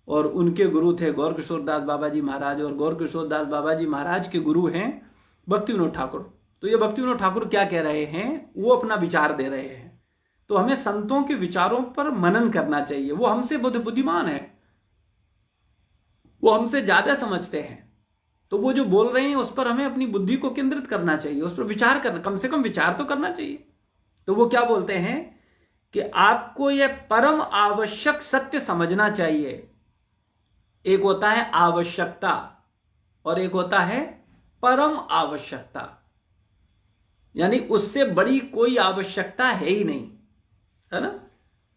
और उनके गुरु थे गौर किशोर दास बाबा जी महाराज, और गौर किशोर दास बाबा जी महाराज के गुरु हैं भक्ति विनोद ठाकुर। तो ये भक्ति विनोद ठाकुर क्या कह रहे हैं, वो अपना विचार दे रहे हैं। तो हमें संतों के विचारों पर मनन करना चाहिए। वो हमसे बुद्धिमान है, वो हमसे ज्यादा समझते हैं, तो वो जो बोल रहे हैं उस पर हमें अपनी बुद्धि को केंद्रित करना चाहिए, उस पर विचार करना, कम से कम विचार तो करना चाहिए। तो वो क्या बोलते हैं कि आपको यह परम आवश्यक सत्य समझना चाहिए। एक होता है आवश्यकता और एक होता है परम आवश्यकता, यानी उससे बड़ी कोई आवश्यकता है ही नहीं, है ना।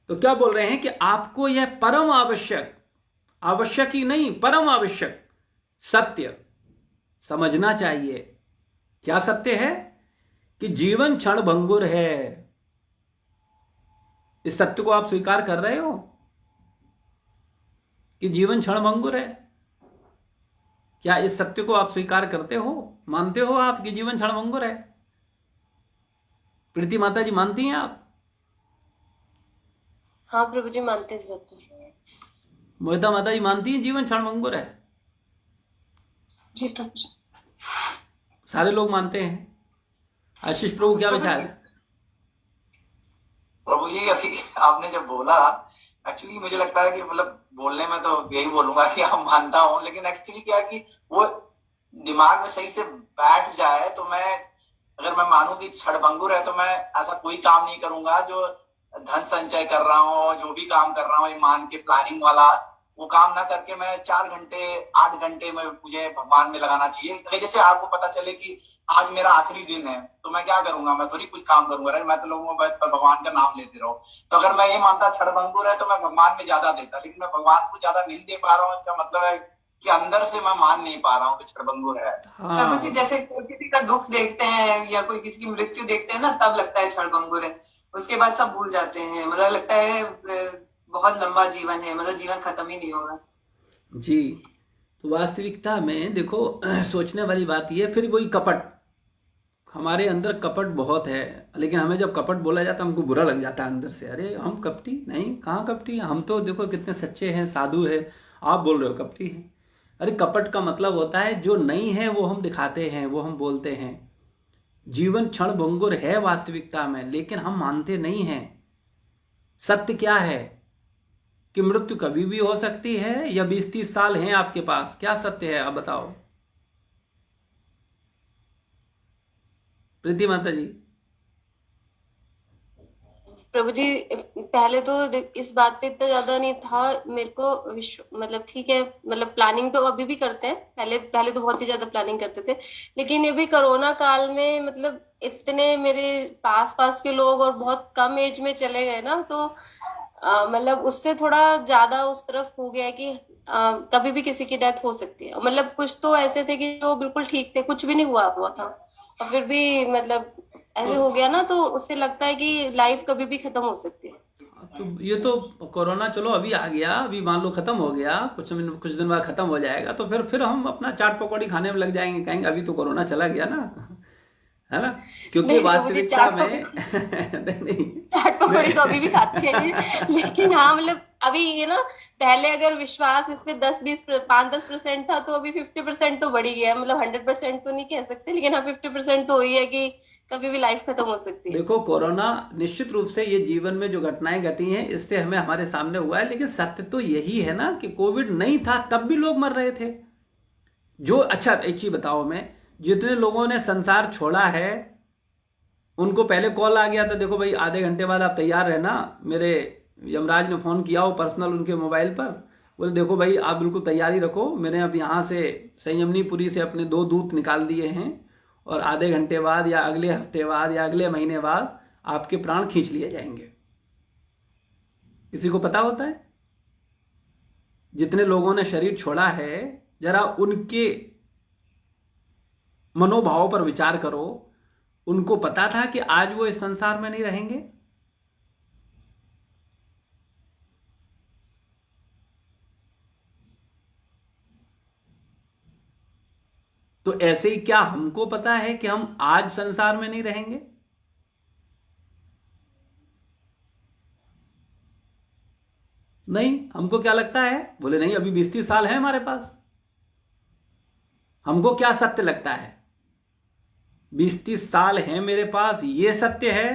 तो क्या बोल रहे हैं कि आपको यह परम आवश्यक, आवश्यक ही नहीं परम आवश्यक सत्य समझना चाहिए। क्या सत्य है कि जीवन क्षण भंगुर है। इस सत्य को आप स्वीकार कर रहे हो कि जीवन क्षण भंगुर है? क्या इस सत्य को आप स्वीकार करते हो, मानते हो आप कि जीवन क्षण भंगुर है? प्रीति माता जी मानती हैं आप? हाँ प्रभु जी, मानते हैं इस बात को। मोहिता माता जी मानती हैं जीवन क्षण भंगुर है? जी प्रभु जी। सारे लोग मानते हैं। आशीष प्रभु क्या विचार है? प्रभु जी अभी आपने जब बोला, एक्चुअली मुझे लगता है कि मतलब बोलने में तो यही बोलूंगा कि आप मानता हूं, लेकिन एक्चुअली क्या है कि वो दिमाग में सही से बैठ जाए तो मैं, अगर मैं मानूं कि क्षणभंगुर है तो मैं ऐसा कोई काम नहीं करूंगा जो धन संचय कर रहा हूँ, जो भी काम कर रहा हूँ, ये मान के प्लानिंग वाला वो काम ना करके मैं 4 घंटे 8 घंटे में मुझे भगवान में लगाना चाहिए। जैसे आपको पता चले कि आज मेरा आखिरी दिन है तो मैं क्या करूंगा, मैं थोड़ी कुछ काम करूंगा, मैं तो लोगों में भगवान का नाम लेते रहूं। तो अगर मैं ये मानता क्षणभंगुर है तो मैं भगवान में ज्यादा देता, लेकिन मैं भगवान को ज्यादा नहीं दे पा रहा हूँ। इसका मतलब है कि अंदर से मैं मान नहीं पा रहा हूँ कि क्षणभंगुर है। प्रभु जी, जैसे किसी का दुख देखते हैं या कोई किसी की मृत्यु देखते हैं ना, तब लगता है क्षणभंगुर है, उसके बाद सब भूल जाते हैं। मतलब लगता है बहुत लंबा जीवन है, मतलब जीवन खत्म ही नहीं होगा। जी, तो वास्तविकता में देखो सोचने वाली बात यह, फिर वही कपट, हमारे अंदर कपट बहुत है, लेकिन हमें जब कपट बोला जाता है हमको बुरा लग जाता है अंदर से। अरे हम कपटी नहीं, कहाँ कपटी हैं हम, तो देखो कितने सच्चे हैं, साधु है, आप बोल रहे हो कपटी हैं। अरे कपट का मतलब होता है जो नहीं है वो हम दिखाते हैं, वो हम बोलते हैं। जीवन क्षण भंगुर है वास्तविकता में, लेकिन हम मानते नहीं हैं। सत्य क्या है कि मृत्यु कभी भी हो सकती है, या 20-30 साल हैं आपके पास, क्या सत्य है आप बताओ प्रीति माता जी? प्रभु जी, पहले तो इस बात पे इतना ज्यादा नहीं था मेरे को मतलब ठीक है, मतलब प्लानिंग तो अभी भी करते हैं, पहले तो बहुत ही ज्यादा प्लानिंग करते थे, लेकिन ये भी कोरोना काल में मतलब इतने मेरे पास के लोग और बहुत कम एज में चले गए ना, तो मतलब उससे थोड़ा ज्यादा उस तरफ हो गया कि कभी भी किसी की डेथ हो सकती है। मतलब कुछ तो ऐसे थे कि जो बिल्कुल ठीक थे, कुछ भी नहीं हुआ था, और फिर भी मतलब ऐसे हो गया ना, तो उससे लगता है कि लाइफ कभी भी खत्म हो सकती है। तो ये तो कोरोना चलो अभी आ गया, अभी मान लो खत्म हो गया, कुछ दिन बाद खत्म हो जाएगा, तो फिर हम अपना चाट पकौड़ी खाने में लग जाएंगे, कहेंगे अभी तो कोरोना चला गया ना, है ना। क्योंकि वास्तविकता में नहीं, चाट पकौड़ी तो अभी भी खाते हैं, लेकिन हाँ मतलब अभी ये ना, पहले अगर विश्वास इस पे 5-10% था, तो अभी 50% तो बढ़ ही गया। मतलब 100% तो नहीं कह सकते, लेकिन हाँ 50% तो हुई है कि कभी भी लाइफ खत्म हो सकती है। देखो, कोरोना निश्चित रूप से ये जीवन में जो घटनाएं घटी हैं इससे हमें हमारे सामने हुआ है, लेकिन सत्य तो यही है ना कि कोविड नहीं था तब भी लोग मर रहे थे। जो अच्छा, एक चीज बताओ, मैं जितने लोगों ने संसार छोड़ा है उनको पहले कॉल आ गया था, देखो भाई आधे घंटे बाद आप तैयार रहना। मेरे यमराज ने फोन किया हो पर्सनल उनके मोबाइल पर, बोले देखो भाई आप बिल्कुल तैयारी रखो, मैंने अब यहाँ से संयमनीपुरी से अपने 2 दूत निकाल दिए हैं और आधे घंटे बाद या अगले हफ्ते बाद या अगले महीने बाद आपके प्राण खींच लिए जाएंगे। किसी को पता होता है? जितने लोगों ने शरीर छोड़ा है, जरा उनके मनोभाव पर विचार करो। उनको पता था कि आज वो इस संसार में नहीं रहेंगे? तो ऐसे ही क्या हमको पता है कि हम आज संसार में नहीं रहेंगे? नहीं, हमको क्या लगता है, बोले नहीं अभी 20-30 साल है हमारे पास। हमको क्या सत्य लगता है? 20-30 साल है मेरे पास, ये सत्य है?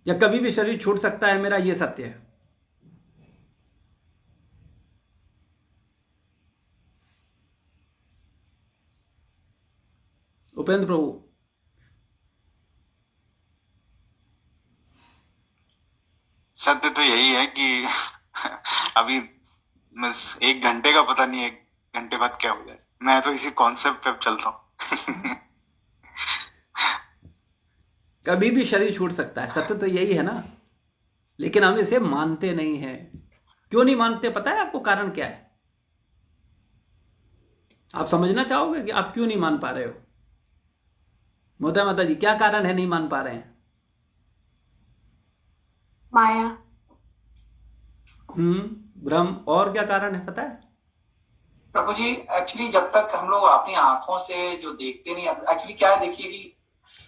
या कभी भी शरीर छूट सकता है मेरा, ये सत्य है? उपेंद्र प्रभु, सत्य तो यही है कि अभी बस 1 घंटे का पता नहीं 1 घंटे बाद क्या हो जाए। मैं तो इसी कॉन्सेप्ट पे चल रहा हूँ। कभी भी शरीर छूट सकता है, सत्य तो यही है ना। लेकिन हम इसे मानते नहीं हैं। क्यों नहीं मानते पता है आपको? कारण क्या है? आप समझना चाहोगे कि आप क्यों नहीं मान पा रहे हो? मोहता माता जी, क्या कारण है नहीं मान पा रहे हैं? माया। भ्रम। और क्या कारण है पता है? प्रभु जी, एक्चुअली जब तक हम लोग अपनी आंखों से जो देखते नहीं, एक्चुअली क्या है, देखिए कि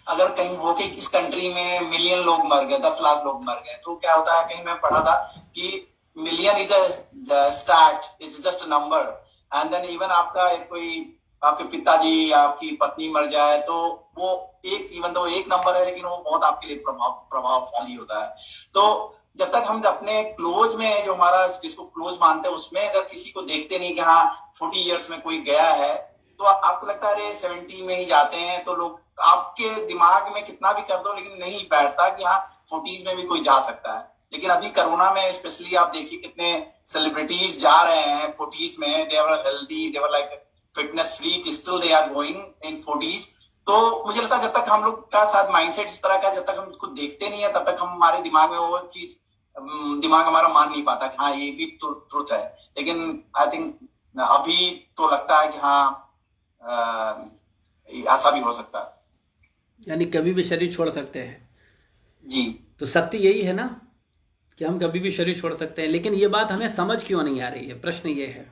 अगर कहीं हो कि इस कंट्री में मिलियन लोग मर गए, 10 लाख लोग मर गए, तो क्या होता है, कहीं मैं पढ़ा था कि million is a start, is just a number, and then even आपका कोई आपके पिताजी या आपकी पत्नी मर जाए तो वो एक, इवन तो एक नंबर है, लेकिन वो बहुत आपके लिए प्रभावशाली होता है। तो जब तक हम अपने क्लोज में, जो हमारा जिसको क्लोज मानते हैं, उसमें अगर किसी को देखते नहीं कि हाँ 40 इयर्स में कोई गया है, तो आपको लगता है अरे 70 में ही जाते हैं, तो लोग आपके दिमाग में कितना भी कर दो लेकिन नहीं बैठता कि हाँ 40s में भी कोई जा सकता है। लेकिन अभी कोरोना में स्पेशली आप देखिए कितने सेलिब्रिटीज जा रहे हैं 40s में, they were healthy, they were like fitness freak, still they are going in 40s। तो मुझे लगता है जब तक हम लोग का साथ माइंडसेट इस तरह का, जब तक हम खुद देखते नहीं है, तब तक हम हमारे दिमाग में वो चीज, दिमाग हमारा मान नहीं पाता कि हाँ ये भी ट्रुथ है। लेकिन आई थिंक अभी तो लगता है कि हाँ ऐसा भी हो सकता है। यानी कभी भी शरीर छोड़ सकते हैं जी। तो सत्य यही है ना कि हम कभी भी शरीर छोड़ सकते हैं। लेकिन ये बात हमें समझ क्यों नहीं आ रही है? प्रश्न ये है।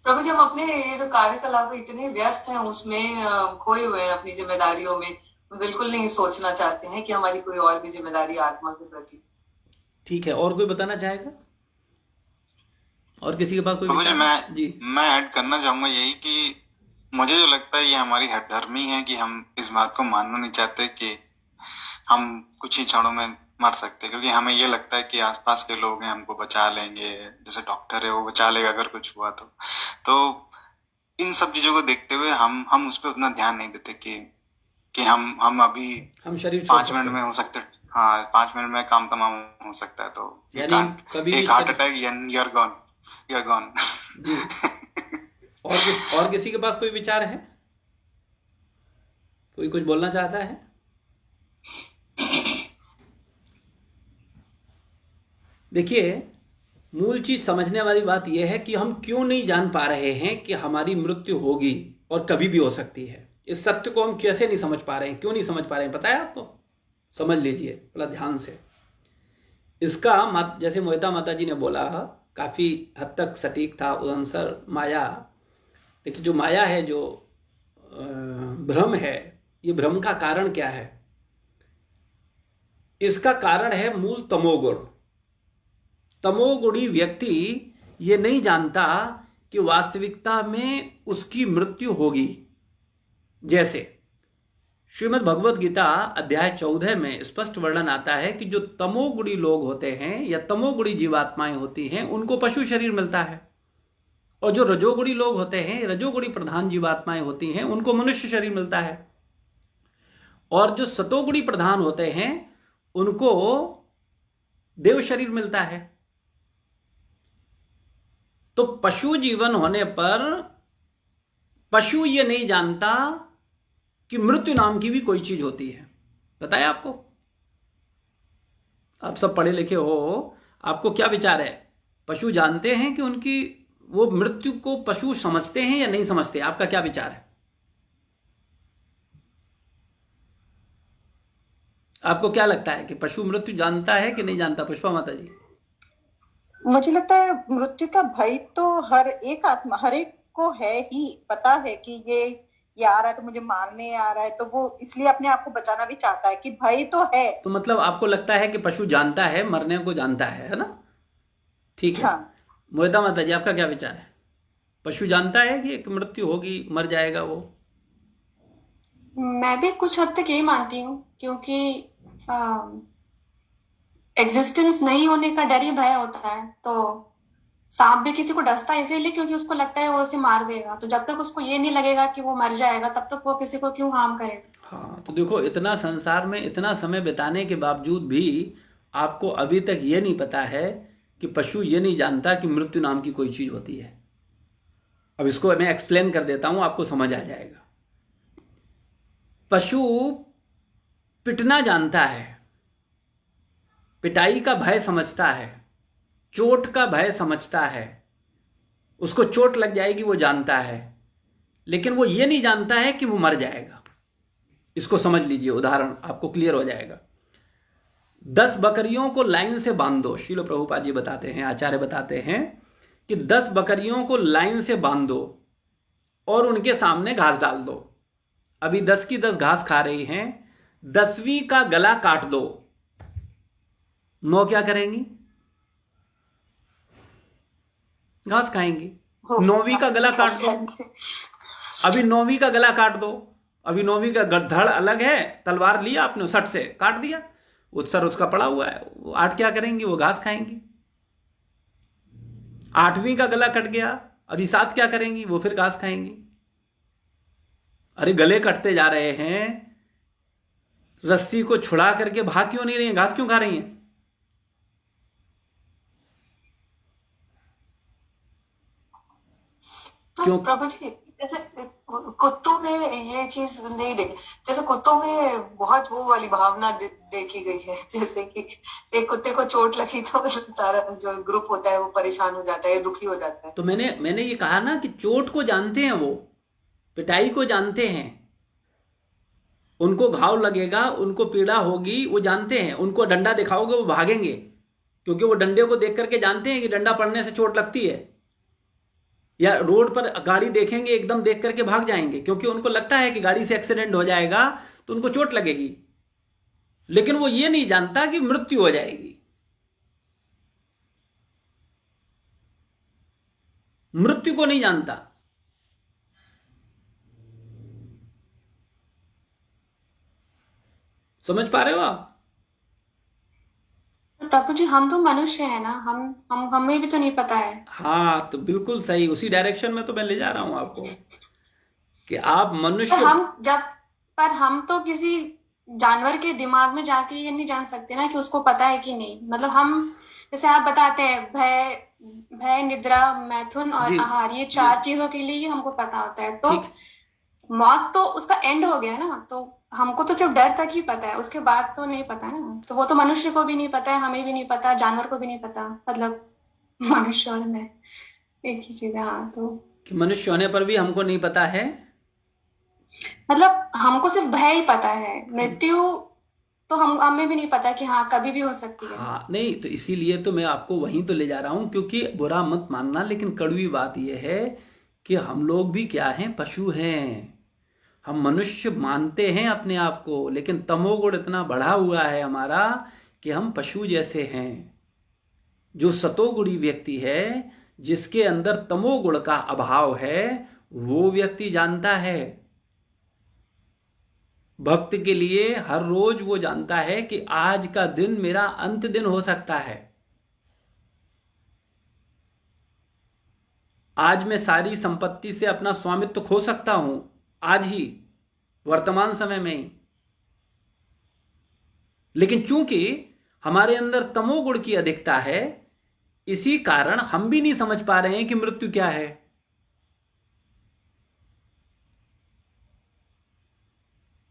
प्रभु जी, हम अपने ये जो कार्यकलाप इतने व्यस्त हैं, उसमें खोए हुए हैं अपनी जिम्मेदारियों में, बिल्कुल नहीं सोचना चाहते हैं कि हमारी कोई और भी जिम्मेदारी आत्मा के प्रति। ठीक है, और कोई बताना चाहेगा? और किसी के पास कोई मुझे विचार? मैं ऐड करना चाहूंगा यही कि मुझे जो लगता है ये हमारी हठधर्मी है कि हम इस बात को मानना नहीं चाहते कि हम कुछ ही क्षणों में मर सकते हैं, क्योंकि हमें ये लगता है कि आसपास के लोग हैं हमको बचा लेंगे, जैसे डॉक्टर है वो बचा लेगा अगर कुछ हुआ तो इन सब चीजों को देखते हुए हम उस पर उतना ध्यान नहीं देते कि हम अभी हम शरीर 5 मिनट में हो सकते, हाँ 5 मिनट में काम तमाम हो सकता है। तो यानी कभी एक heart attack and you are gone. और किसी के पास कोई विचार है? कोई कुछ बोलना चाहता है? देखिए, मूल चीज समझने वाली बात यह है कि हम क्यों नहीं जान पा रहे हैं कि हमारी मृत्यु होगी और कभी भी हो सकती है। इस सत्य को हम कैसे नहीं समझ पा रहे हैं? क्यों नहीं समझ पा रहे हैं पता है आपको? समझ लीजिए थोड़ा ध्यान से। इसका जैसे मोहिता माता जी ने बोला, काफी हद तक सटीक था आंसर, माया। लेकिन जो माया है, जो भ्रम है, ये भ्रम का कारण क्या है? इसका कारण है मूल तमोगुण। तमोगुणी व्यक्ति ये नहीं जानता कि वास्तविकता में उसकी मृत्यु होगी। जैसे श्रीमद् भगवद गीता अध्याय 14 में स्पष्ट वर्णन आता है कि जो तमोगुणी लोग होते हैं या तमोगुणी जीवात्माएं होती हैं उनको पशु शरीर मिलता है, और जो रजोगुणी लोग होते हैं, रजोगुणी प्रधान जीवात्माएं होती हैं, उनको मनुष्य शरीर मिलता है, और जो सतोगुणी प्रधान होते हैं उनको देव शरीर मिलता है। तो पशु जीवन होने पर पशु ये नहीं जानता कि मृत्यु नाम की भी कोई चीज होती है। बताया आपको? आप सब पढ़े लिखे हो, आपको क्या विचार है? पशु जानते हैं कि उनकी वो मृत्यु को पशु समझते हैं या नहीं समझते? आपका क्या विचार है? आपको क्या लगता है कि पशु मृत्यु जानता है कि नहीं जानता? पुष्पा माता जी। मुझे लगता है मृत्यु का भय तो हर एक को है ही, पता है कि ये आ रहा है तो मुझे मारने आ रहा है, तो वो इसलिए अपने आप को बचाना भी चाहता है कि भय तो है। तो मतलब आपको लगता है कि पशु जानता है, मरने को जानता है ना? ठीक है। हाँ। मोहिता माता जी, आपका क्या विचार है? पशु जानता है कि एक मृत्यु होगी, मर जाएगा वो? मैं भी कुछ हद तक यही मानती हूँ, क्योंकि एग्जिस्टेंस नहीं होने का डर ही भय होता है। तो सांप भी किसी को डसता है इसीलिए क्योंकि उसको लगता है वो उसे मार देगा। तो जब तक उसको ये नहीं लगेगा कि वो मर जाएगा, तब तक वो किसी को क्यों हार्म करेगा। हाँ, तो देखो, इतना संसार में इतना समय बिताने के बावजूद भी आपको अभी तक ये नहीं पता है कि पशु ये नहीं जानता कि मृत्यु नाम की कोई चीज होती है। अब इसको मैं एक्सप्लेन कर देता हूं, आपको समझ आ जाएगा। पशु पिटना जानता है, पिटाई का भय समझता है, चोट का भय समझता है, उसको चोट लग जाएगी वो जानता है, लेकिन वो ये नहीं जानता है कि वो मर जाएगा। इसको समझ लीजिए, उदाहरण आपको क्लियर हो जाएगा। 10 बकरियों को लाइन से बांध दो। श्रील प्रभुपाद जी बताते हैं, आचार्य बताते हैं कि 10 बकरियों को लाइन से बांध दो और उनके सामने घास डाल दो। अभी 10 की 10 घास खा रही हैं, 10वीं का गला काट दो, 9 क्या करेंगी? घास खाएंगी। 9वीं का गला काट दो, अभी 9वीं का गला काट दो। अभी 9वीं का धड़ अलग है, तलवार लिया आपने, सट से काट दिया, वो सर उसका पड़ा हुआ है। वो 8 क्या करेंगी? वो घास खाएंगी। 8वीं का गला कट गया, अभी 7 क्या करेंगी? वो फिर घास खाएंगी। अरे गले कटते जा रहे हैं, रस्सी को छुड़ा करके भाग क्यों नहीं रही हैं? घास क्यों खा रही हैं? तो प्रभु जी, जैसे कुत्तों में ये चीज नहीं देखी। जैसे कुत्तों में बहुत वो वाली भावना देखी गई है, जैसे कि एक कुत्ते को चोट लगी तो सारा जो ग्रुप होता है वो परेशान हो जाता है, दुखी हो जाता है। तो मैंने ये कहा ना कि चोट को जानते हैं, वो पिटाई को जानते हैं, उनको घाव लगेगा, उनको पीड़ा होगी, वो जानते हैं। उनको डंडा दिखाओगे वो भागेंगे, क्योंकि वो डंडे को देख करके जानते हैं कि डंडा पड़ने से चोट लगती है। या रोड पर गाड़ी देखेंगे, एकदम देख करके भाग जाएंगे, क्योंकि उनको लगता है कि गाड़ी से एक्सीडेंट हो जाएगा तो उनको चोट लगेगी। लेकिन वो ये नहीं जानता कि मृत्यु हो जाएगी। मृत्यु को नहीं जानता। समझ पा रहे हो आप? प्रभु जी, हम तो मनुष्य है ना, हमें भी तो नहीं पता है। हाँ, तो बिल्कुल सही, उसी डायरेक्शन में तो मैं ले जा रहा हूं आपको कि आप मनुष्य। पर हम तो किसी जानवर के दिमाग में जाके ये नहीं जान सकते ना कि उसको पता है कि नहीं। मतलब हम, जैसे आप बताते हैं, भय, निद्रा, मैथुन और आहार, ये 4 चीजों के लिए ही हमको पता होता है। तो मौत तो उसका एंड हो गया ना, तो हमको तो सिर्फ डर तक ही पता है, उसके बाद तो नहीं पता है ना। तो वो तो मनुष्य को भी नहीं पता है, हमें भी नहीं पता, जानवर को भी नहीं पता। मतलब मनुष्य और मैं एक ही चीज है। हाँ, तो कि मनुष्य होने पर भी हमको नहीं पता है। मतलब हमको सिर्फ भय ही पता है, मृत्यु तो हमें भी नहीं पता कि हाँ कभी भी हो सकती है। हाँ, नहीं, तो इसीलिए तो मैं आपको वहीं तो ले जा रहा हूं, क्योंकि बुरा मत मानना, लेकिन कड़वी बात यह है कि हम लोग भी क्या हैं? पशु हैं। हम मनुष्य मानते हैं अपने आप को, लेकिन तमोगुण इतना बढ़ा हुआ है हमारा कि हम पशु जैसे हैं। जो सतोगुणी व्यक्ति है, जिसके अंदर तमोगुण का अभाव है, वो व्यक्ति जानता है भक्त के लिए हर रोज वो जानता है कि आज का दिन मेरा अंत दिन हो सकता है। आज मैं सारी संपत्ति से अपना स्वामित्व खो सकता हूं, आज ही, वर्तमान समय में ही। लेकिन चूंकि हमारे अंदर तमोगुण की अधिकता है, इसी कारण हम भी नहीं समझ पा रहे हैं कि मृत्यु क्या है।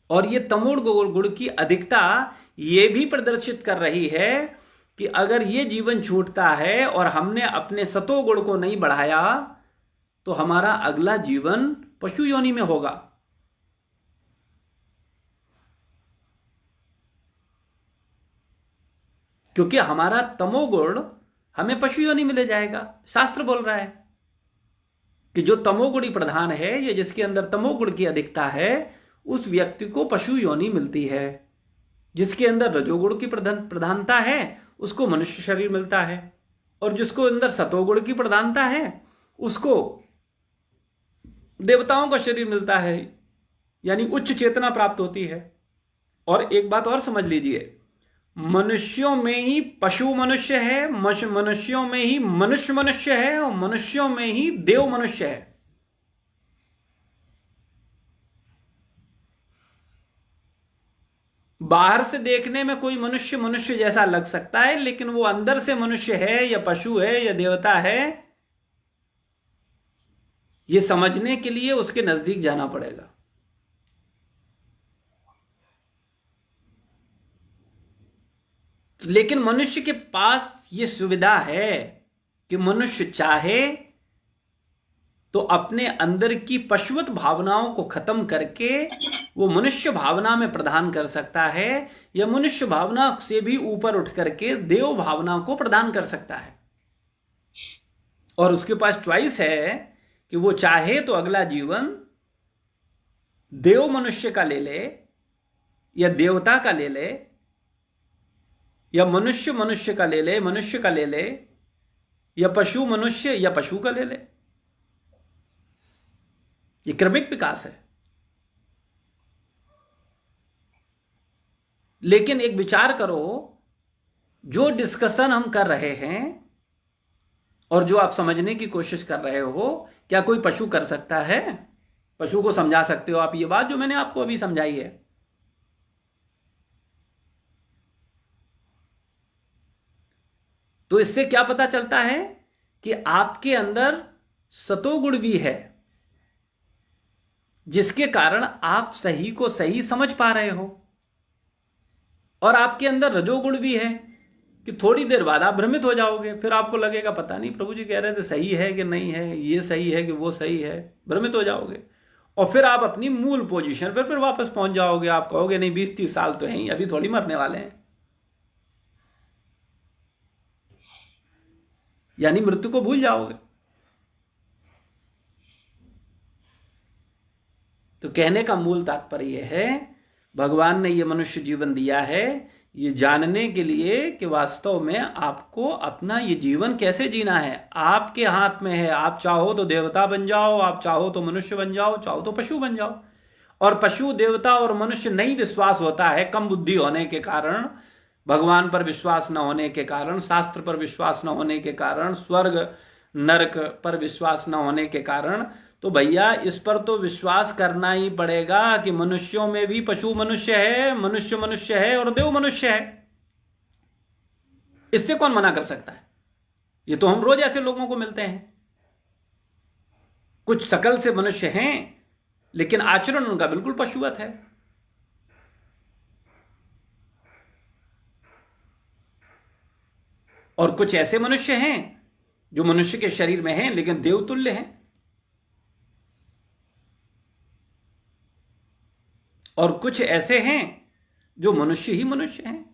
और ये तमोगुण गुण की अधिकता ये भी प्रदर्शित कर रही है कि अगर ये जीवन छूटता है और हमने अपने सतोगुण को नहीं बढ़ाया तो हमारा अगला जीवन पशु योनि में होगा। क्योंकि हमारा तमोगुण हमें पशु योनि में ले जाएगा। शास्त्र बोल रहा है कि जो तमोगुणी प्रधान है या जिसके अंदर तमोगुण की अधिकता है, उस व्यक्ति को पशु योनि मिलती है। जिसके अंदर रजोगुण की प्रधानता है उसको मनुष्य शरीर मिलता है, और जिसको अंदर सतोगुण की प्रधानता है उसको देवताओं का शरीर मिलता है, यानी उच्च चेतना प्राप्त होती है। और एक बात और समझ लीजिए, मनुष्यों में ही पशु मनुष्य है, मनुष्यों में ही मनुष्य मनुष्य है, और मनुष्यों में ही देव मनुष्य है। बाहर से देखने में कोई मनुष्य मनुष्य जैसा लग सकता है, लेकिन वो अंदर से मनुष्य है या पशु है या देवता है, ये समझने के लिए उसके नजदीक जाना पड़ेगा। लेकिन मनुष्य के पास ये सुविधा है कि मनुष्य चाहे तो अपने अंदर की पशुवत भावनाओं को खत्म करके वो मनुष्य भावना में प्रदान कर सकता है, या मनुष्य भावना से भी ऊपर उठ करके देव भावना को प्रदान कर सकता है। और उसके पास चॉइस है कि वो चाहे तो अगला जीवन देव मनुष्य का ले ले, या देवता का ले ले, या मनुष्य मनुष्य का ले ले, मनुष्य का ले ले, या पशु मनुष्य या पशु का ले ले। ये क्रमिक विकास है। लेकिन एक विचार करो, जो डिस्कशन हम कर रहे हैं और जो आप समझने की कोशिश कर रहे हो, क्या कोई पशु कर सकता है? पशु को समझा सकते हो आप ये बात जो मैंने आपको अभी समझाई है? तो इससे क्या पता चलता है कि आपके अंदर सतोगुण भी है, जिसके कारण आप सही को सही समझ पा रहे हो। और आपके अंदर रजोगुण भी है कि थोड़ी देर बाद आप भ्रमित हो जाओगे, फिर आपको लगेगा पता नहीं प्रभु जी कह रहे थे सही है कि नहीं है, ये सही है कि वो सही है, भ्रमित हो जाओगे। और फिर आप अपनी मूल पोजीशन पर फिर वापस पहुंच जाओगे। आप कहोगे नहीं 20-30 साल तो हैं ही, अभी थोड़ी मरने वाले हैं, यानी मृत्यु को भूल जाओगे। तो कहने का मूल तात्पर्य यह है, भगवान ने ये मनुष्य जीवन दिया है ये जानने के लिए कि वास्तव में आपको अपना ये जीवन कैसे जीना है। आपके हाथ में है। आप चाहो तो देवता बन जाओ, आप चाहो तो मनुष्य बन जाओ, चाहो तो पशु बन जाओ। और पशु, देवता और मनुष्य नहीं विश्वास होता है, कम बुद्धि होने के कारण, भगवान पर विश्वास न होने के कारण, शास्त्र पर विश्वास न होने के कारण, स्वर्ग नरक पर विश्वास न होने के कारण। तो भैया इस पर तो विश्वास करना ही पड़ेगा कि मनुष्यों में भी पशु मनुष्य है, मनुष्य मनुष्य है और देव मनुष्य है। इससे कौन मना कर सकता है? ये तो हम रोज ऐसे लोगों को मिलते हैं, कुछ शकल से मनुष्य हैं लेकिन आचरण उनका बिल्कुल पशुवत है। और कुछ ऐसे मनुष्य हैं जो मनुष्य के शरीर में हैं लेकिन देवतुल्य हैं। और कुछ ऐसे हैं जो मनुष्य ही मनुष्य हैं।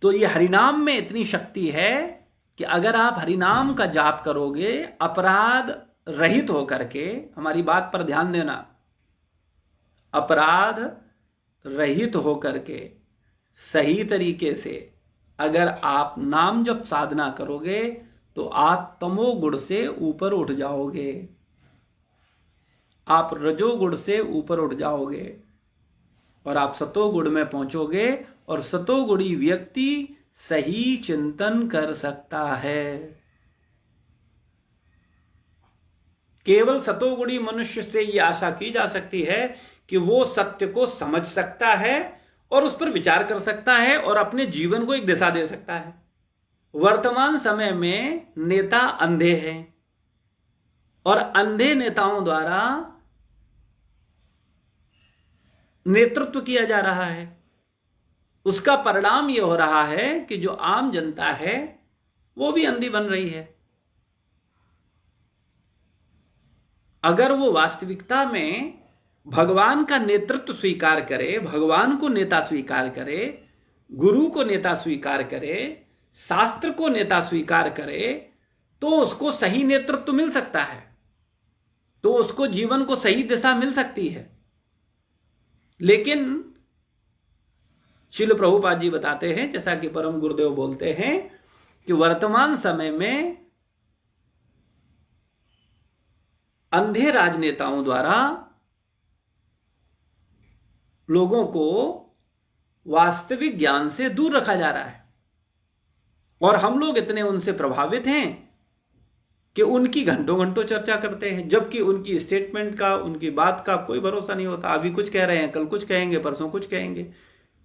तो ये हरिनाम में इतनी शक्ति है कि अगर आप हरिनाम का जाप करोगे अपराध रहित होकर के, हमारी बात पर ध्यान देना, अपराध रहित होकर के सही तरीके से अगर आप नाम जप साधना करोगे तो आप तमोगुण से ऊपर उठ जाओगे, आप रजोगुण से ऊपर उठ जाओगे और आप सतोगुण में पहुंचोगे। और सतोगुणी व्यक्ति सही चिंतन कर सकता है। केवल सतोगुणी मनुष्य से यह आशा की जा सकती है कि वो सत्य को समझ सकता है और उस पर विचार कर सकता है और अपने जीवन को एक दिशा दे सकता है। वर्तमान समय में नेता अंधे हैं और अंधे नेताओं द्वारा नेतृत्व किया जा रहा है। उसका परिणाम यह हो रहा है कि जो आम जनता है वो भी अंधी बन रही है। अगर वो वास्तविकता में भगवान का नेतृत्व स्वीकार करे, भगवान को नेता स्वीकार करे, गुरु को नेता स्वीकार करे, शास्त्र को नेता स्वीकार करे, तो उसको सही नेतृत्व मिल सकता है, तो उसको जीवन को सही दिशा मिल सकती है। लेकिन श्रील प्रभुपाद जी बताते हैं, जैसा कि परम गुरुदेव बोलते हैं, कि वर्तमान समय में अंधे राजनेताओं द्वारा लोगों को वास्तविक ज्ञान से दूर रखा जा रहा है और हम लोग इतने उनसे प्रभावित हैं कि उनकी घंटों घंटों चर्चा करते हैं, जबकि उनकी स्टेटमेंट का, उनकी बात का कोई भरोसा नहीं होता। अभी कुछ कह रहे हैं, कल कुछ कहेंगे, परसों कुछ कहेंगे,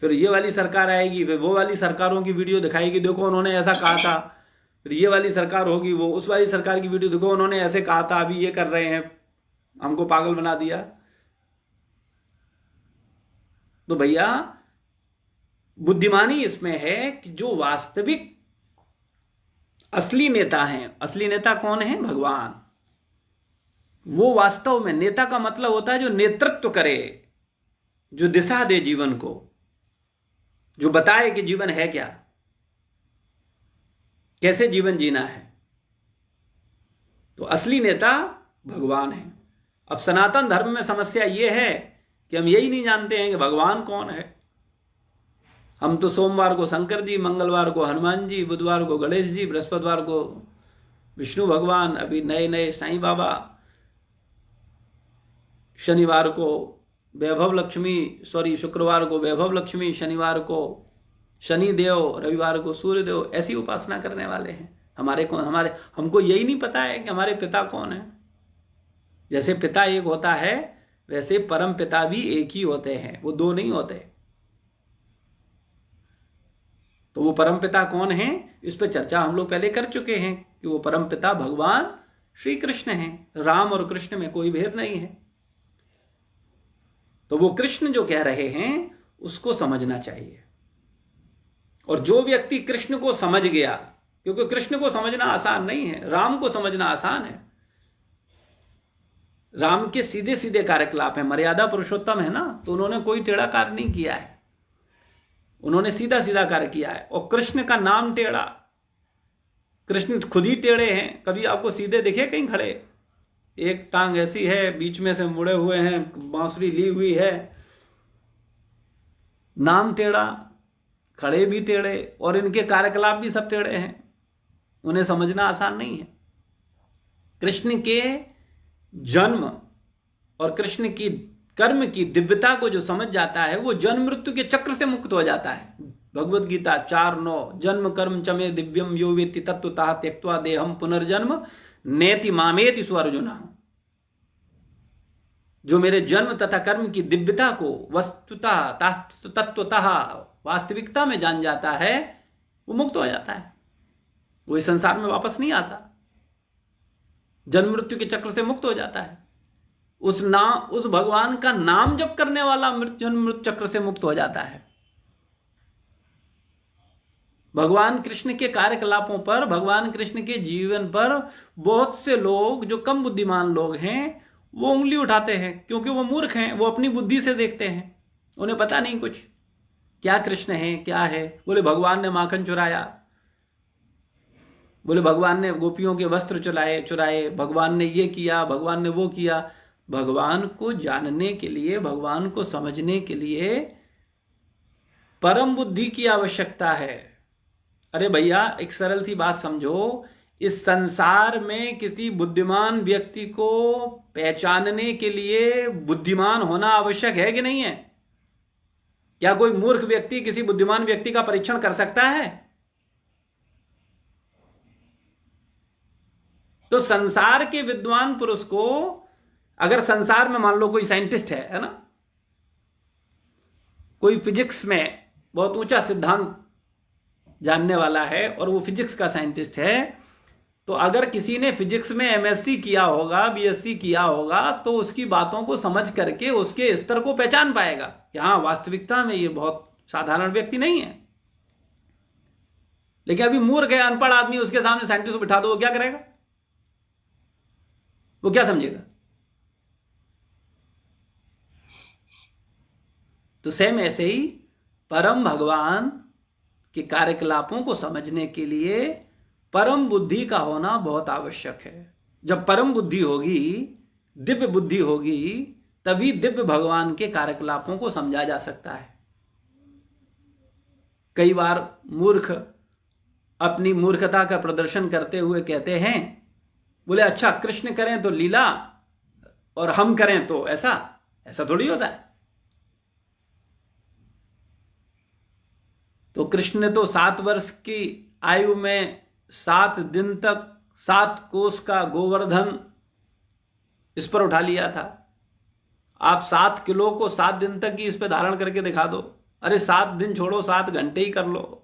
फिर ये वाली सरकार आएगी, फिर वो वाली सरकारों की वीडियो दिखाएगी, देखो उन्होंने ऐसा कहा था। फिर ये वाली सरकार होगी, वो उस वाली सरकार की वीडियो, देखो उन्होंने ऐसे कहा था, अभी ये कर रहे हैं, हमको पागल बना दिया। तो भैया बुद्धिमानी इसमें है कि जो वास्तविक असली नेता हैं, असली नेता कौन है? भगवान। वो वास्तव में नेता का मतलब होता है जो नेतृत्व करे, जो दिशा दे जीवन को, जो बताए कि जीवन है क्या, कैसे जीवन जीना है। तो असली नेता भगवान है। अब सनातन धर्म में समस्या यह है कि हम यही नहीं जानते हैं कि भगवान कौन है। हम तो सोमवार को शंकर जी, मंगलवार को हनुमान जी, बुधवार को गणेश जी, बृहस्पतिवार को विष्णु भगवान, अभी नए नए साईं बाबा, शनिवार को वैभव लक्ष्मी, शुक्रवार को वैभव लक्ष्मी, शनिवार को शनिदेव, रविवार को सूर्यदेव, ऐसी उपासना करने वाले हैं। हमको यही नहीं पता है कि हमारे पिता कौन है। जैसे पिता एक होता है वैसे परम पिता भी एक ही होते हैं, वो दो नहीं होते। तो वो परम पिता कौन है, इस पर चर्चा हम लोग पहले कर चुके हैं कि वो परम पिता भगवान श्री कृष्ण हैं। राम और कृष्ण में कोई भेद नहीं है। तो वो कृष्ण जो कह रहे हैं उसको समझना चाहिए। और जो व्यक्ति कृष्ण को समझ गया, क्योंकि कृष्ण को समझना आसान नहीं है, राम को समझना आसान है। राम के सीधे सीधे कार्यकलाप है, मर्यादा पुरुषोत्तम है ना, तो उन्होंने कोई टेढ़ा कार्य नहीं किया है, उन्होंने सीधा सीधा कार्य किया है। और कृष्ण का नाम टेढ़ा, कृष्ण खुद ही टेढ़े हैं। कभी आपको सीधे दिखे कहीं खड़े? एक टांग ऐसी है, बीच में से मुड़े हुए हैं, बांसुरी ली हुई है, नाम टेढ़ा, खड़े भी टेढ़े, और इनके कार्यकलाप भी सब टेढ़े हैं। उन्हें समझना आसान नहीं है। कृष्ण के जन्म और कृष्ण की कर्म की दिव्यता को जो समझ जाता है वो जन्म मृत्यु के चक्र से मुक्त हो जाता है। भगवत गीता 4:9, जन्म कर्म चमे दिव्यम यो वेत्ति तत्वतः त्यक्त्वा देहम पुनर्जन्म नेति मामेति स्वर्जुन। जो मेरे जन्म तथा कर्म की दिव्यता को वस्तुतः तत्वतः वास्तविकता में जान जाता है वो मुक्त हो जाता है, वो इस संसार में वापस नहीं आता, जन्म मृत्यु के चक्र से मुक्त हो जाता है। उस भगवान का नाम जप करने वाला जन्म मृत्यु चक्र से मुक्त हो जाता है। भगवान कृष्ण के कार्यकलापों पर, भगवान कृष्ण के जीवन पर बहुत से लोग जो कम बुद्धिमान लोग हैं वो उंगली उठाते हैं, क्योंकि वो मूर्ख हैं, वो अपनी बुद्धि से देखते हैं, उन्हें पता नहीं कुछ क्या कृष्ण है क्या है। बोले भगवान ने माखन चुराया, बोले भगवान ने गोपियों के वस्त्र चुराए, भगवान ने ये किया, भगवान ने वो किया। भगवान को जानने के लिए, भगवान को समझने के लिए परम बुद्धि की आवश्यकता है। अरे भैया एक सरल सी बात समझो, इस संसार में किसी बुद्धिमान व्यक्ति को पहचानने के लिए बुद्धिमान होना आवश्यक है कि नहीं है? क्या कोई मूर्ख व्यक्ति किसी बुद्धिमान व्यक्ति का परीक्षण कर सकता है? तो संसार के विद्वान पुरुष को, अगर संसार में मान लो कोई साइंटिस्ट है ना, कोई फिजिक्स में बहुत ऊंचा सिद्धांत जानने वाला है और वो फिजिक्स का साइंटिस्ट है, तो अगर किसी ने फिजिक्स में एमएससी किया होगा, बीएससी किया होगा, तो उसकी बातों को समझ करके उसके स्तर को पहचान पाएगा कि हाँ, वास्तविकता में ये बहुत साधारण व्यक्ति नहीं है। लेकिन अभी मूर्ख है, अनपढ़ आदमी, उसके सामने साइंटिस्ट को बिठा दो, वो क्या करेगा? वो क्या समझेगा? तो सेम ऐसे ही परम भगवान के कार्यकलापों को समझने के लिए परम बुद्धि का होना बहुत आवश्यक है। जब परम बुद्धि होगी, दिव्य बुद्धि होगी, तभी दिव्य भगवान के कार्यकलापों को समझा जा सकता है। कई बार मूर्ख अपनी मूर्खता का प्रदर्शन करते हुए कहते हैं, बोले अच्छा कृष्ण करें तो लीला और हम करें तो ऐसा थोड़ी होता है। तो कृष्ण ने तो 7 वर्ष की आयु में 7 दिन तक 7 कोस का गोवर्धन इस पर उठा लिया था। आप 7 किलो को 7 दिन तक ही इस पर धारण करके दिखा दो। अरे 7 दिन छोड़ो, 7 घंटे ही कर लो।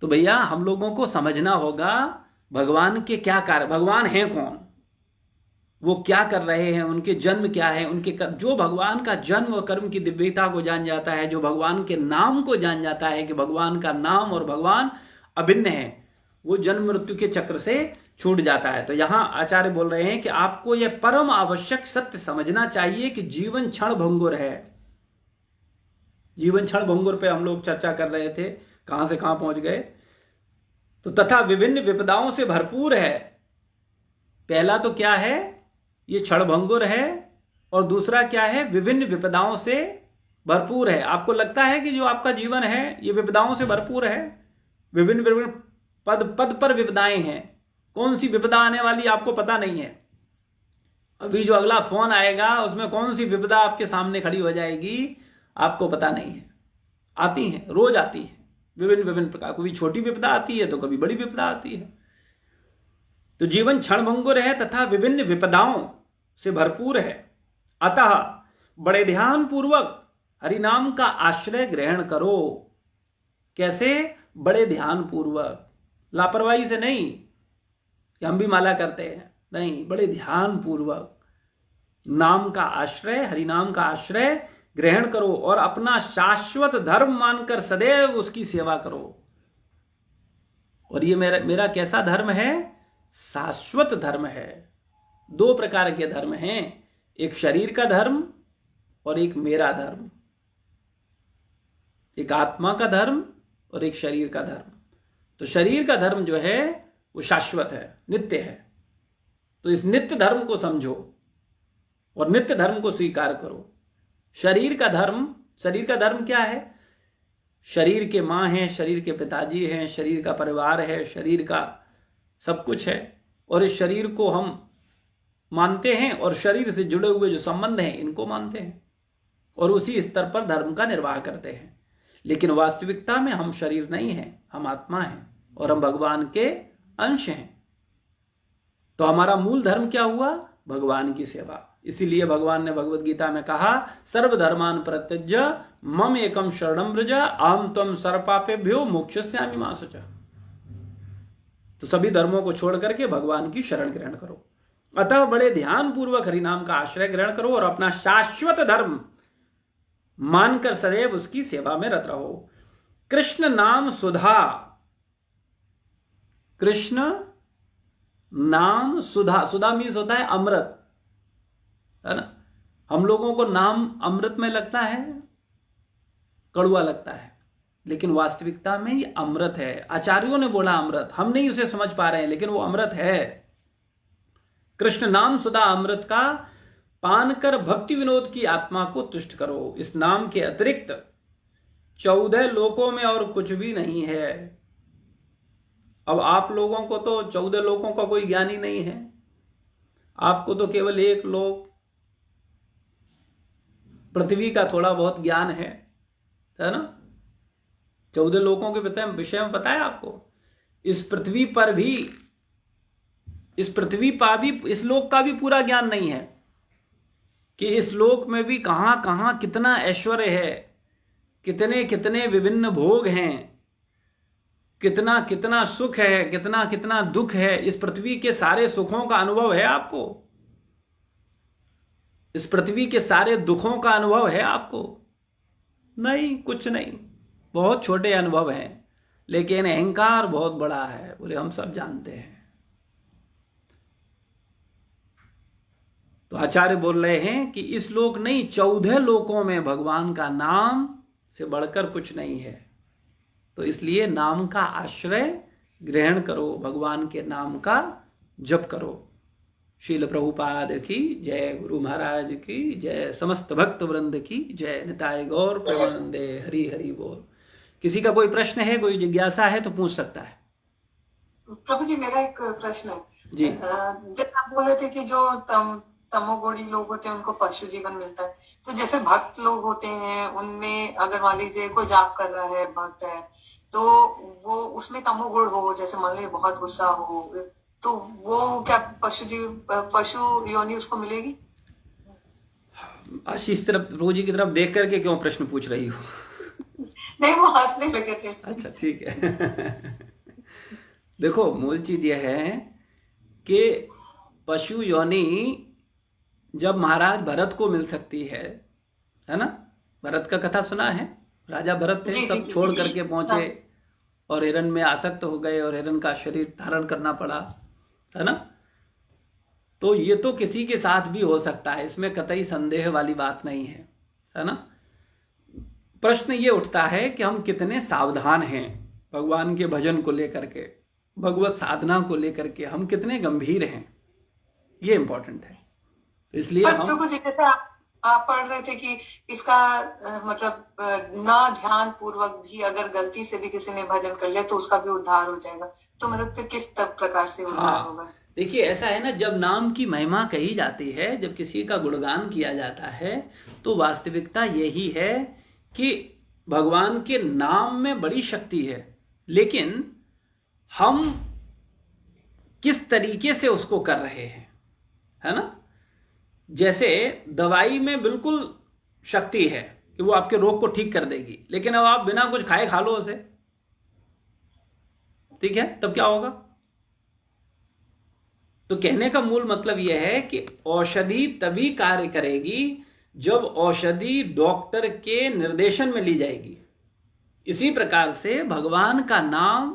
तो भैया हम लोगों को समझना होगा भगवान के क्या कार्य, भगवान हैं कौन, वो क्या कर रहे हैं, उनके जन्म क्या है, उनके जो भगवान का जन्म और कर्म की दिव्यता को जान जाता है, जो भगवान के नाम को जान जाता है कि भगवान का नाम और भगवान अभिन्न है, वो जन्म मृत्यु के चक्र से छूट जाता है। तो यहां आचार्य बोल रहे हैं कि आपको यह परम आवश्यक सत्य समझना चाहिए कि जीवन क्षण भंगुर है। जीवन क्षण भंगुर पे हम लोग चर्चा कर रहे थे, कहां से कहां पहुंच गए। तो तथा विभिन्न विपदाओं से भरपूर है। पहला तो क्या है, ये क्षण भंगुर है, और दूसरा क्या है, विभिन्न विपदाओं से भरपूर है। आपको लगता है कि जो आपका जीवन है ये विपदाओं से भरपूर है, विभिन्न विभिन्न पद पद पर विपदाएं हैं। कौन सी विपदा आने वाली आपको पता नहीं है। अभी जो अगला फोन आएगा उसमें कौन सी विपदा आपके सामने खड़ी हो जाएगी आपको पता नहीं है। आती है, रोज आती है, विभिन्न विभिन्न प्रकार, कभी छोटी विपदा आती है तो कभी बड़ी विपदा आती है। तो जीवन क्षणभंगुर है तथा विभिन्न विपदाओं से भरपूर है। अतः बड़े ध्यान पूर्वक हरिनाम का आश्रय ग्रहण करो। कैसे? बड़े ध्यान पूर्वक, लापरवाही से नहीं कि हम भी माला करते हैं, नहीं, बड़े ध्यान पूर्वक नाम का आश्रय, हरिनाम का आश्रय ग्रहण करो और अपना शाश्वत धर्म मानकर सदैव उसकी सेवा करो। और ये मेरा कैसा धर्म है? शाश्वत धर्म है। 2 प्रकार के धर्म हैं, एक शरीर का धर्म और एक मेरा धर्म। एक आत्मा का धर्म और एक शरीर का धर्म। तो शरीर का धर्म जो है वो शाश्वत है, नित्य है। तो इस नित्य धर्म को समझो और नित्य धर्म को स्वीकार करो। शरीर का धर्म क्या है? शरीर के माँ हैं, शरीर के पिताजी हैं, शरीर का परिवार है, शरीर का सब कुछ है, और इस शरीर को हम मानते हैं और शरीर से जुड़े हुए जो संबंध हैं इनको मानते हैं और उसी स्तर पर धर्म का निर्वाह करते हैं। लेकिन वास्तविकता में हम शरीर नहीं हैं, हम आत्मा हैं और हम भगवान के अंश हैं। तो हमारा मूल धर्म क्या हुआ? भगवान की सेवा। इसीलिए भगवान ने भगवत गीता में कहा, सर्वधर्मान परित्यज्य मम एकम शरणम व्रज अहम त्वं सर्वपापेभ्यो मोक्षयिष्यामि मा शुचः। तो सभी धर्मों को छोड़ करके भगवान की शरण ग्रहण करो। अतः बड़े ध्यान पूर्वक हरिनाम का आश्रय ग्रहण करो और अपना शाश्वत धर्म मानकर सदैव उसकी सेवा में रत रहो। कृष्ण नाम सुधा, कृष्ण नाम सुधा, सुधा मीन्स होता है अमृत, है ना। हम लोगों को नाम अमृत में लगता है, कड़वा लगता है, लेकिन वास्तविकता में ये अमृत है। आचार्यों ने बोला अमृत, हम नहीं उसे समझ पा रहे हैं, लेकिन वो अमृत है। कृष्ण नाम सुधा अमृत का पान कर भक्ति विनोद की आत्मा को तुष्ट करो। इस नाम के अतिरिक्त 14 लोकों में और कुछ भी नहीं है। अब आप लोगों को तो 14 लोकों का कोई ज्ञान ही नहीं है, आपको तो केवल एक लोक पृथ्वी का थोड़ा बहुत ज्ञान है ना। 14 लोकों के विषय में पता है आपको। इस पृथ्वी पर भी इस लोक का भी पूरा ज्ञान नहीं है कि इस लोक में भी कहां कहां कितना ऐश्वर्य है, कितने कितने विभिन्न भोग हैं, कितना कितना सुख है, कितना कितना दुख है। इस पृथ्वी के सारे सुखों का अनुभव है आपको? इस पृथ्वी के सारे दुखों का अनुभव है आपको? नहीं, कुछ नहीं, बहुत छोटे अनुभव हैं, लेकिन अहंकार बहुत बड़ा है, बोले हम सब जानते हैं। तो आचार्य बोल रहे हैं कि इस लोक नहीं, 14 लोकों में भगवान का नाम से बढ़कर कुछ नहीं है। तो इसलिए नाम का आश्रय ग्रहण करो, भगवान के नाम का जप करो। शील प्रभुपाद की जय, गुरु महाराज की जय, समस्त भक्त वृंद की जय, निताय गौर प्रेमानंदे, हरि हरि बोल। किसी का कोई प्रश्न है, कोई जिज्ञासा है तो पूछ सकता है। प्रभु जी, मेरा एक प्रश्न है जी। जब आप बोले थे कि जो तमोगुणी लोग होते हैं उनको पशु जीवन मिलता है, तो जैसे भक्त लोग होते हैं उनमें अगर मान लीजिए कोई जाप कर रहा है, भक्त है, तो वो उसमें तमोगुण हो, जैसे मान लीजिए बहुत गुस्सा हो, तो वो क्या पशु योनि उसको मिलेगी? आशीष तरफ, रोजी की तरफ देख करके क्यों प्रश्न पूछ रही हो? नहीं, वो हंसने लगे थे। अच्छा, ठीक है। देखो, मूल चीज यह है कि पशु योनि जब महाराज भरत को मिल सकती है ना। भरत का कथा सुना है? राजा भरत थे, सब छोड़ करके पहुंचे और हिरण में आसक्त हो गए और हिरण का शरीर धारण करना पड़ा, है ना। तो ये तो किसी के साथ भी हो सकता है, इसमें कतई संदेह वाली बात नहीं है ना। प्रश्न ये उठता है कि हम कितने सावधान हैं भगवान के भजन को लेकर के, भगवत साधना को लेकर के, हम कितने गंभीर हैं, ये इंपॉर्टेंट है। इसलिए हम प्रभु जी, जैसे आप पढ़ रहे थे कि इसका मतलब ना ध्यान पूर्वक भी अगर गलती से भी किसी ने भजन कर लिया तो उसका भी उद्धार हो जाएगा, तो मतलब फिर किस प्रकार से उद्धार होगा? देखिए, ऐसा है ना, जब नाम की महिमा कही जाती है, जब किसी का गुणगान किया जाता है, तो वास्तविकता यही है कि भगवान के नाम में बड़ी शक्ति है, लेकिन हम किस तरीके से उसको कर रहे हैं, है ना। जैसे दवाई में बिल्कुल शक्ति है कि वो आपके रोग को ठीक कर देगी, लेकिन अब आप बिना कुछ खाए खा लो उसे, ठीक है, तब क्या होगा? तो कहने का मूल मतलब यह है कि औषधि तभी कार्य करेगी जब औषधि डॉक्टर के निर्देशन में ली जाएगी। इसी प्रकार से भगवान का नाम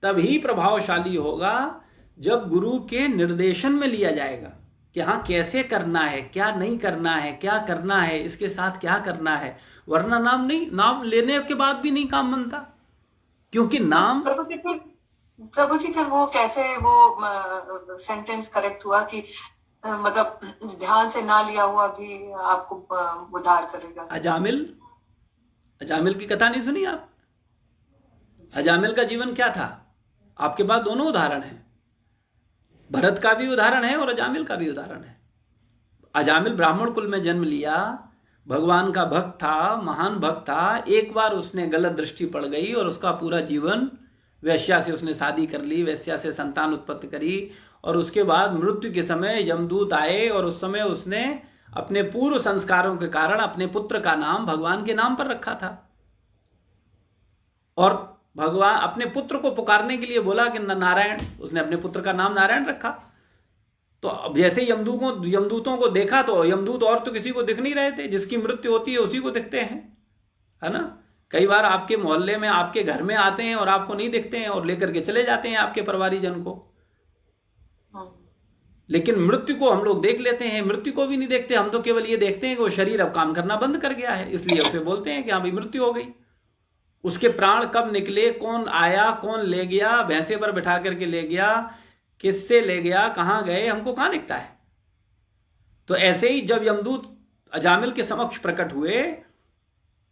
तभी प्रभावशाली होगा जब गुरु के निर्देशन में लिया जाएगा कि हाँ, कैसे करना है, क्या नहीं करना है, क्या करना है, इसके साथ क्या करना है। वरना नाम लेने के बाद भी नहीं काम बनता, क्योंकि नाम प्रभु जी फिर वो कैसे वो सेंटेंस करेक्ट हुआ कि मतलब ध्यान से ना लिया हुआ भी आपको उद्धार करेगा? अजामिल की कथा नहीं सुनी आप? अजामिल का जीवन क्या था? आपके पास दोनों उदाहरण हैं, भरत का भी उदाहरण है और अजामिल का भी उदाहरण है। अजामिल ब्राह्मण कुल में जन्म लिया, भगवान का भक्त था, महान भक्त था। एक बार उसने गलत दृष्टि पड़ गई और उसका पूरा जीवन, वैश्या से उसने शादी कर ली, वैश्या से संतान उत्पत्ति करी, और उसके बाद मृत्यु के समय यमदूत आए और उस समय उसने अपने पूर्व संस्कारों के कारण अपने पुत्र का नाम भगवान के नाम पर रखा था, और भगवान अपने पुत्र को पुकारने के लिए बोला कि नारायण, उसने अपने पुत्र का नाम नारायण रखा। तो अब जैसे यमदूतों को देखा तो यमदूत और तो किसी को दिख नहीं रहे थे, जिसकी मृत्यु होती है उसी को दिखते हैं, है ना। कई बार आपके मोहल्ले में, आपके घर में आते हैं और आपको नहीं दिखते हैं और लेकर के चले जाते हैं आपके परिवारीजन को, लेकिन मृत्यु को हम लोग देख लेते हैं। मृत्यु को भी नहीं देखते, हम तो केवल ये देखते हैं कि वो शरीर अब काम करना बंद कर गया है, इसलिए उसे बोलते हैं कि हाँ भाई मृत्यु हो गई। उसके प्राण कब निकले, कौन आया, कौन ले गया, भैंसे पर बिठा करके ले गया, किससे ले गया, कहां गए, हमको कहां दिखता है। तो ऐसे ही जब यमदूत अजामिल के समक्ष प्रकट हुए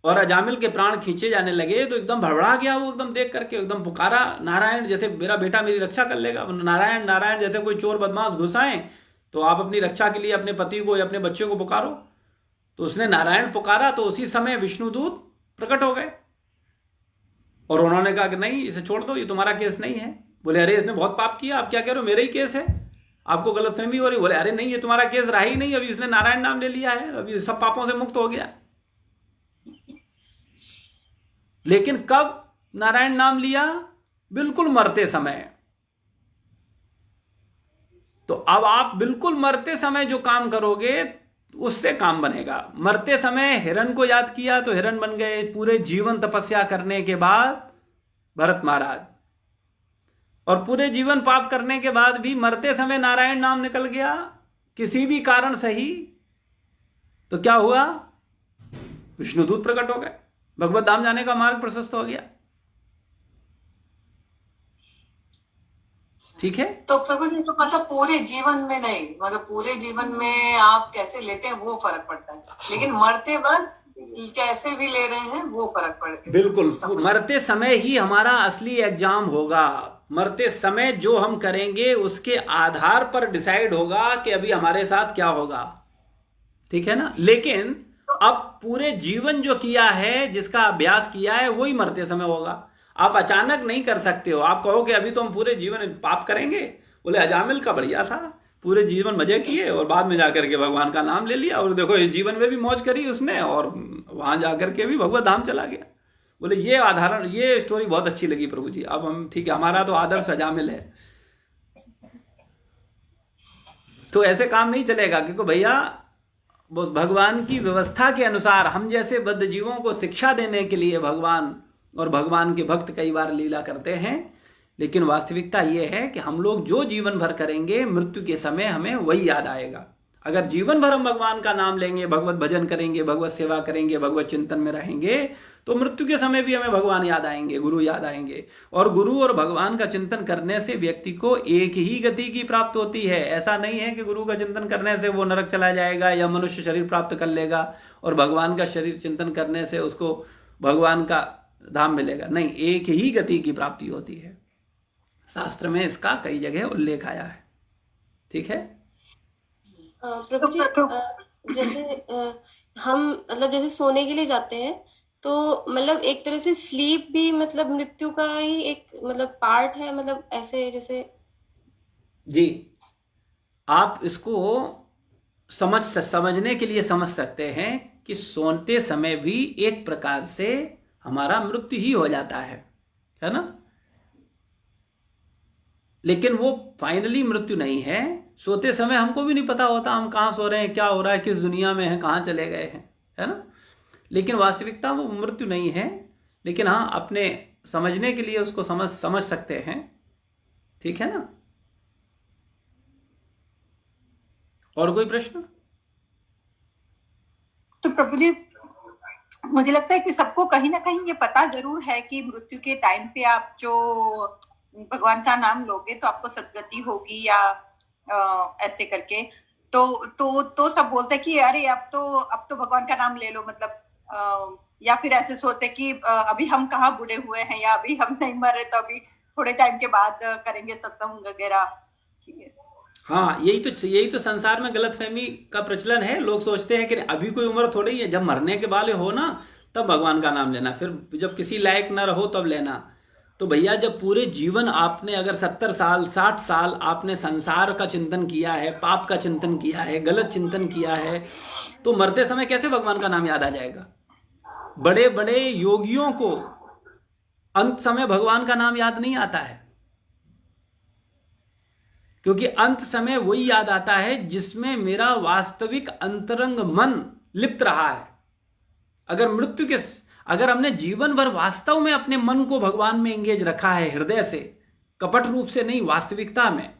और अजामिल के प्राण खींचे जाने लगे तो एकदम भड़बड़ा गया वो, एकदम देख करके एकदम पुकारा नारायण, जैसे मेरा बेटा मेरी रक्षा कर लेगा। नारायण नारायण, जैसे कोई चोर बदमाश घुस आए तो आप अपनी रक्षा के लिए अपने पति को या अपने बच्चे को पुकारो। तो उसने नारायण पुकारा तो उसी समय विष्णुदूत प्रकट हो गए और उन्होंने कहा कि नहीं, इसे छोड़ दो, ये तुम्हारा केस नहीं है। बोले अरे इसने बहुत पाप किया, आप क्या कह रहे हो, मेरा ही केस है, आपको गलतफहमी हो रही। बोले अरे नहीं, ये तुम्हारा केस रहा ही नहीं, अभी इसने नारायण नाम ले लिया है, अभी सब पापों से मुक्त हो गया। लेकिन कब नारायण नाम लिया? बिल्कुल मरते समय। तो अब आप बिल्कुल मरते समय जो काम करोगे उससे काम बनेगा। मरते समय हिरण को याद किया तो हिरण बन गए, पूरे जीवन तपस्या करने के बाद भरत महाराज, और पूरे जीवन पाप करने के बाद भी मरते समय नारायण नाम निकल गया किसी भी कारण से ही, तो क्या हुआ? विष्णुदूत प्रकट हो गए, भगवत धाम जाने का मार्ग प्रशस्त हो गया। ठीक है। तो प्रभु जी, तो मतलब पूरे जीवन में नहीं, मतलब पूरे जीवन में आप कैसे लेते हैं वो फर्क पड़ता है, लेकिन मरते वक्त कैसे भी ले रहे हैं वो फर्क पड़ेगा। बिल्कुल, मरते समय ही हमारा असली एग्जाम होगा। मरते समय जो हम करेंगे उसके आधार पर डिसाइड होगा कि अभी हमारे साथ क्या होगा। ठीक है ना। लेकिन अब पूरे जीवन जो किया है, जिसका अभ्यास किया है, वही मरते समय होगा। आप अचानक नहीं कर सकते हो। आप कहो कि अभी तो हम पूरे जीवन पाप करेंगे, बोले अजामिल का बढ़िया था, पूरे जीवन मजे किए और बाद में जाकर के भगवान का नाम ले लिया, और देखो इस जीवन में भी मौज करी उसने और वहां जाकर के भी भगवत धाम चला गया। बोले ये आधारण, ये स्टोरी बहुत अच्छी लगी प्रभु जी। अब हम ठीक है, हमारा तो आदर्श अजामिल है। तो ऐसे काम नहीं चलेगा, क्योंकि भैया भगवान की व्यवस्था के अनुसार हम जैसे बद्ध जीवों को शिक्षा देने के लिए भगवान और भगवान के भक्त कई बार लीला करते हैं। लेकिन वास्तविकता यह है कि हम लोग जो जीवन भर करेंगे, मृत्यु के समय हमें वही याद आएगा। अगर जीवन भर हम भगवान का नाम लेंगे, भगवत भजन करेंगे, भगवत सेवा करेंगे, भगवत चिंतन में रहेंगे, तो मृत्यु के समय भी हमें भगवान याद आएंगे, गुरु याद आएंगे। और गुरु और भगवान का चिंतन करने से व्यक्ति को एक ही गति की प्राप्त होती है। ऐसा नहीं है कि गुरु का चिंतन करने से वो नरक चला जाएगा या मनुष्य शरीर प्राप्त कर लेगा और भगवान का शरीर चिंतन करने से उसको भगवान का धाम मिलेगा। नहीं, एक ही गति की प्राप्ति होती है। शास्त्र में इसका कई जगह उल्लेख आया है। ठीक है। प्रभु जी, जैसे हम मतलब जैसे सोने के लिए जाते हैं तो मतलब एक तरह से स्लीप भी मतलब मृत्यु का ही एक मतलब पार्ट है, मतलब ऐसे जैसे। जी, आप इसको समझने के लिए समझ सकते हैं कि सोते समय भी एक प्रकार से हमारा मृत्यु ही हो जाता है ना। लेकिन वो फाइनली मृत्यु नहीं है। सोते समय हमको भी नहीं पता होता हम कहाँ सो रहे हैं, क्या हो रहा है, किस दुनिया में हैं, कहाँ चले गए हैं, है ना। लेकिन वास्तविकता वो मृत्यु नहीं है। लेकिन हाँ, अपने समझने के लिए उसको समझ सकते हैं। ठीक है ना। और कोई प्रश्न? तो प्रभु जी, मुझे लगता है कि सबको कहीं ना कहीं ये पता जरूर है कि मृत्यु के टाइम पे आप जो भगवान का नाम लोगे तो आपको सद्गति होगी या ऐसे करके। तो सब बोलते हैं कि अरे अब तो भगवान का नाम ले लो, मतलब या फिर ऐसे सोचते कि अभी हम कहाँ बूढ़े हुए हैं या अभी हम नहीं मर रहे, तो अभी थोड़े टाइम के बाद करेंगे सत्संग वगैरह। हाँ, यही तो संसार में गलतफहमी का प्रचलन है। लोग सोचते हैं कि अभी कोई उम्र थोड़ी है, जब मरने के वाले हो ना तब भगवान का नाम लेना, फिर जब किसी लायक न रहो तब लेना। तो भैया, जब पूरे जीवन आपने अगर 70 साल 60 साल आपने संसार का चिंतन किया है, पाप का चिंतन किया है, गलत चिंतन किया है, तो मरते समय कैसे भगवान का नाम याद आ जाएगा? बड़े बड़े योगियों को अंत समय भगवान का नाम याद नहीं आता है, क्योंकि अंत समय वही याद आता है जिसमें मेरा वास्तविक अंतरंग मन लिप्त रहा है। अगर हमने जीवन भर वास्तव में अपने मन को भगवान में एंगेज रखा है, हृदय से, कपट रूप से नहीं, वास्तविकता में,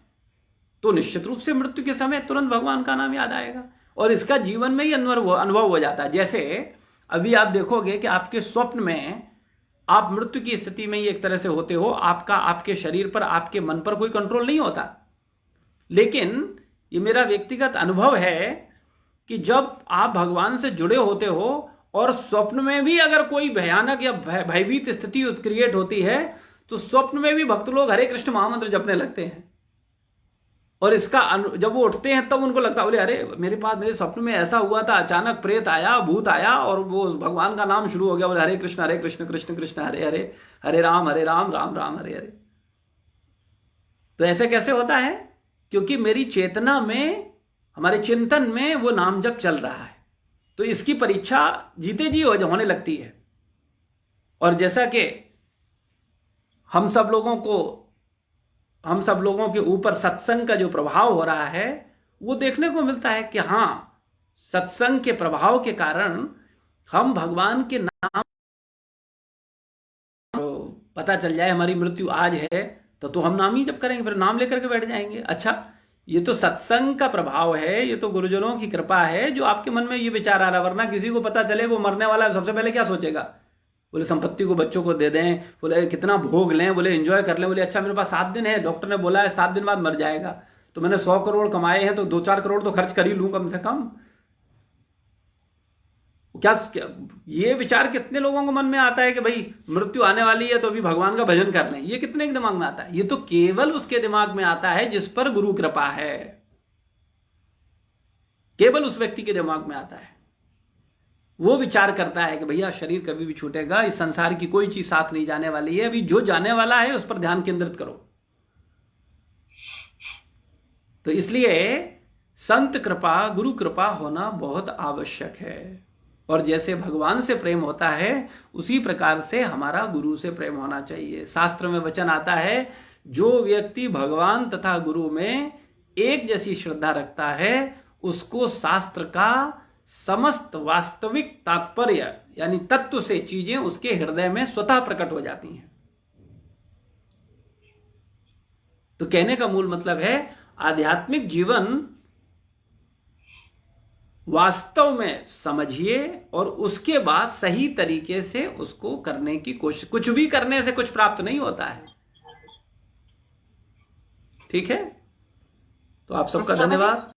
तो निश्चित रूप से मृत्यु के समय तुरंत भगवान का नाम याद आएगा और इसका जीवन में ही अनुभव हो जाता है। जैसे अभी आप देखोगे कि आपके स्वप्न में आप मृत्यु की स्थिति में ही एक तरह से होते हो, आपके शरीर पर, आपके मन पर कोई कंट्रोल नहीं होता। लेकिन ये मेरा व्यक्तिगत अनुभव है कि जब आप भगवान से जुड़े होते हो और स्वप्न में भी अगर कोई भयानक या भयभीत स्थिति क्रिएट होती है तो स्वप्न में भी भक्त लोग हरे कृष्ण महामंत्र जपने लगते हैं। और इसका जब वो उठते हैं तब उनको लगता है, बोले अरे मेरे स्वप्न में ऐसा हुआ था, अचानक प्रेत आया, भूत आया और वो भगवान का नाम शुरू हो गया, बोले हरे कृष्ण कृष्ण कृष्ण हरे हरे, हरे राम राम राम हरे हरे। तो ऐसे कैसे होता है? क्योंकि मेरी चेतना में, हमारे चिंतन में वो नाम जप चल रहा है। तो इसकी परीक्षा जीते जी होने लगती है। और जैसा कि हम सब लोगों के ऊपर सत्संग का जो प्रभाव हो रहा है वो देखने को मिलता है कि हाँ, सत्संग के प्रभाव के कारण हम भगवान के नाम, पता चल जाए हमारी मृत्यु आज है तो हम नाम ही जप करेंगे, फिर नाम लेकर के बैठ जाएंगे। अच्छा, ये तो सत्संग का प्रभाव है, ये तो गुरुजनों की कृपा है जो आपके मन में ये विचार आ रहा। वरना किसी को पता चले वो मरने वाला है, सबसे पहले क्या सोचेगा? बोले संपत्ति को बच्चों को दे दें, बोले कितना भोग लें, बोले एंजॉय कर लें, बोले अच्छा मेरे पास 7 दिन है, डॉक्टर ने बोला है 7 दिन बाद मर जाएगा, तो मैंने 100 करोड़ कमाए हैं तो 2-4 करोड़ तो खर्च कर ही लूं कम से कम। क्या ये विचार कितने लोगों को मन में आता है कि भाई मृत्यु आने वाली है तो अभी भगवान का भजन कर लें? ये कितने के दिमाग में आता है? ये तो केवल उसके दिमाग में आता है जिस पर गुरु कृपा है, केवल उस व्यक्ति के दिमाग में आता है। वो विचार करता है कि भैया शरीर कभी भी छूटेगा, इस संसार की कोई चीज साथ नहीं जाने वाली है, अभी जो जाने वाला है उस पर ध्यान केंद्रित करो। तो इसलिए संत कृपा, गुरु कृपा होना बहुत आवश्यक है। और जैसे भगवान से प्रेम होता है उसी प्रकार से हमारा गुरु से प्रेम होना चाहिए। शास्त्र में वचन आता है, जो व्यक्ति भगवान तथा गुरु में एक जैसी श्रद्धा रखता है उसको शास्त्र का समस्त वास्तविक तात्पर्य यानी तत्व से चीजें उसके हृदय में स्वतः प्रकट हो जाती हैं। तो कहने का मूल मतलब है, आध्यात्मिक जीवन वास्तव में समझिए और उसके बाद सही तरीके से उसको करने की कोशिश। कुछ भी करने से कुछ प्राप्त नहीं होता है, ठीक है? तो आप सबका धन्यवाद।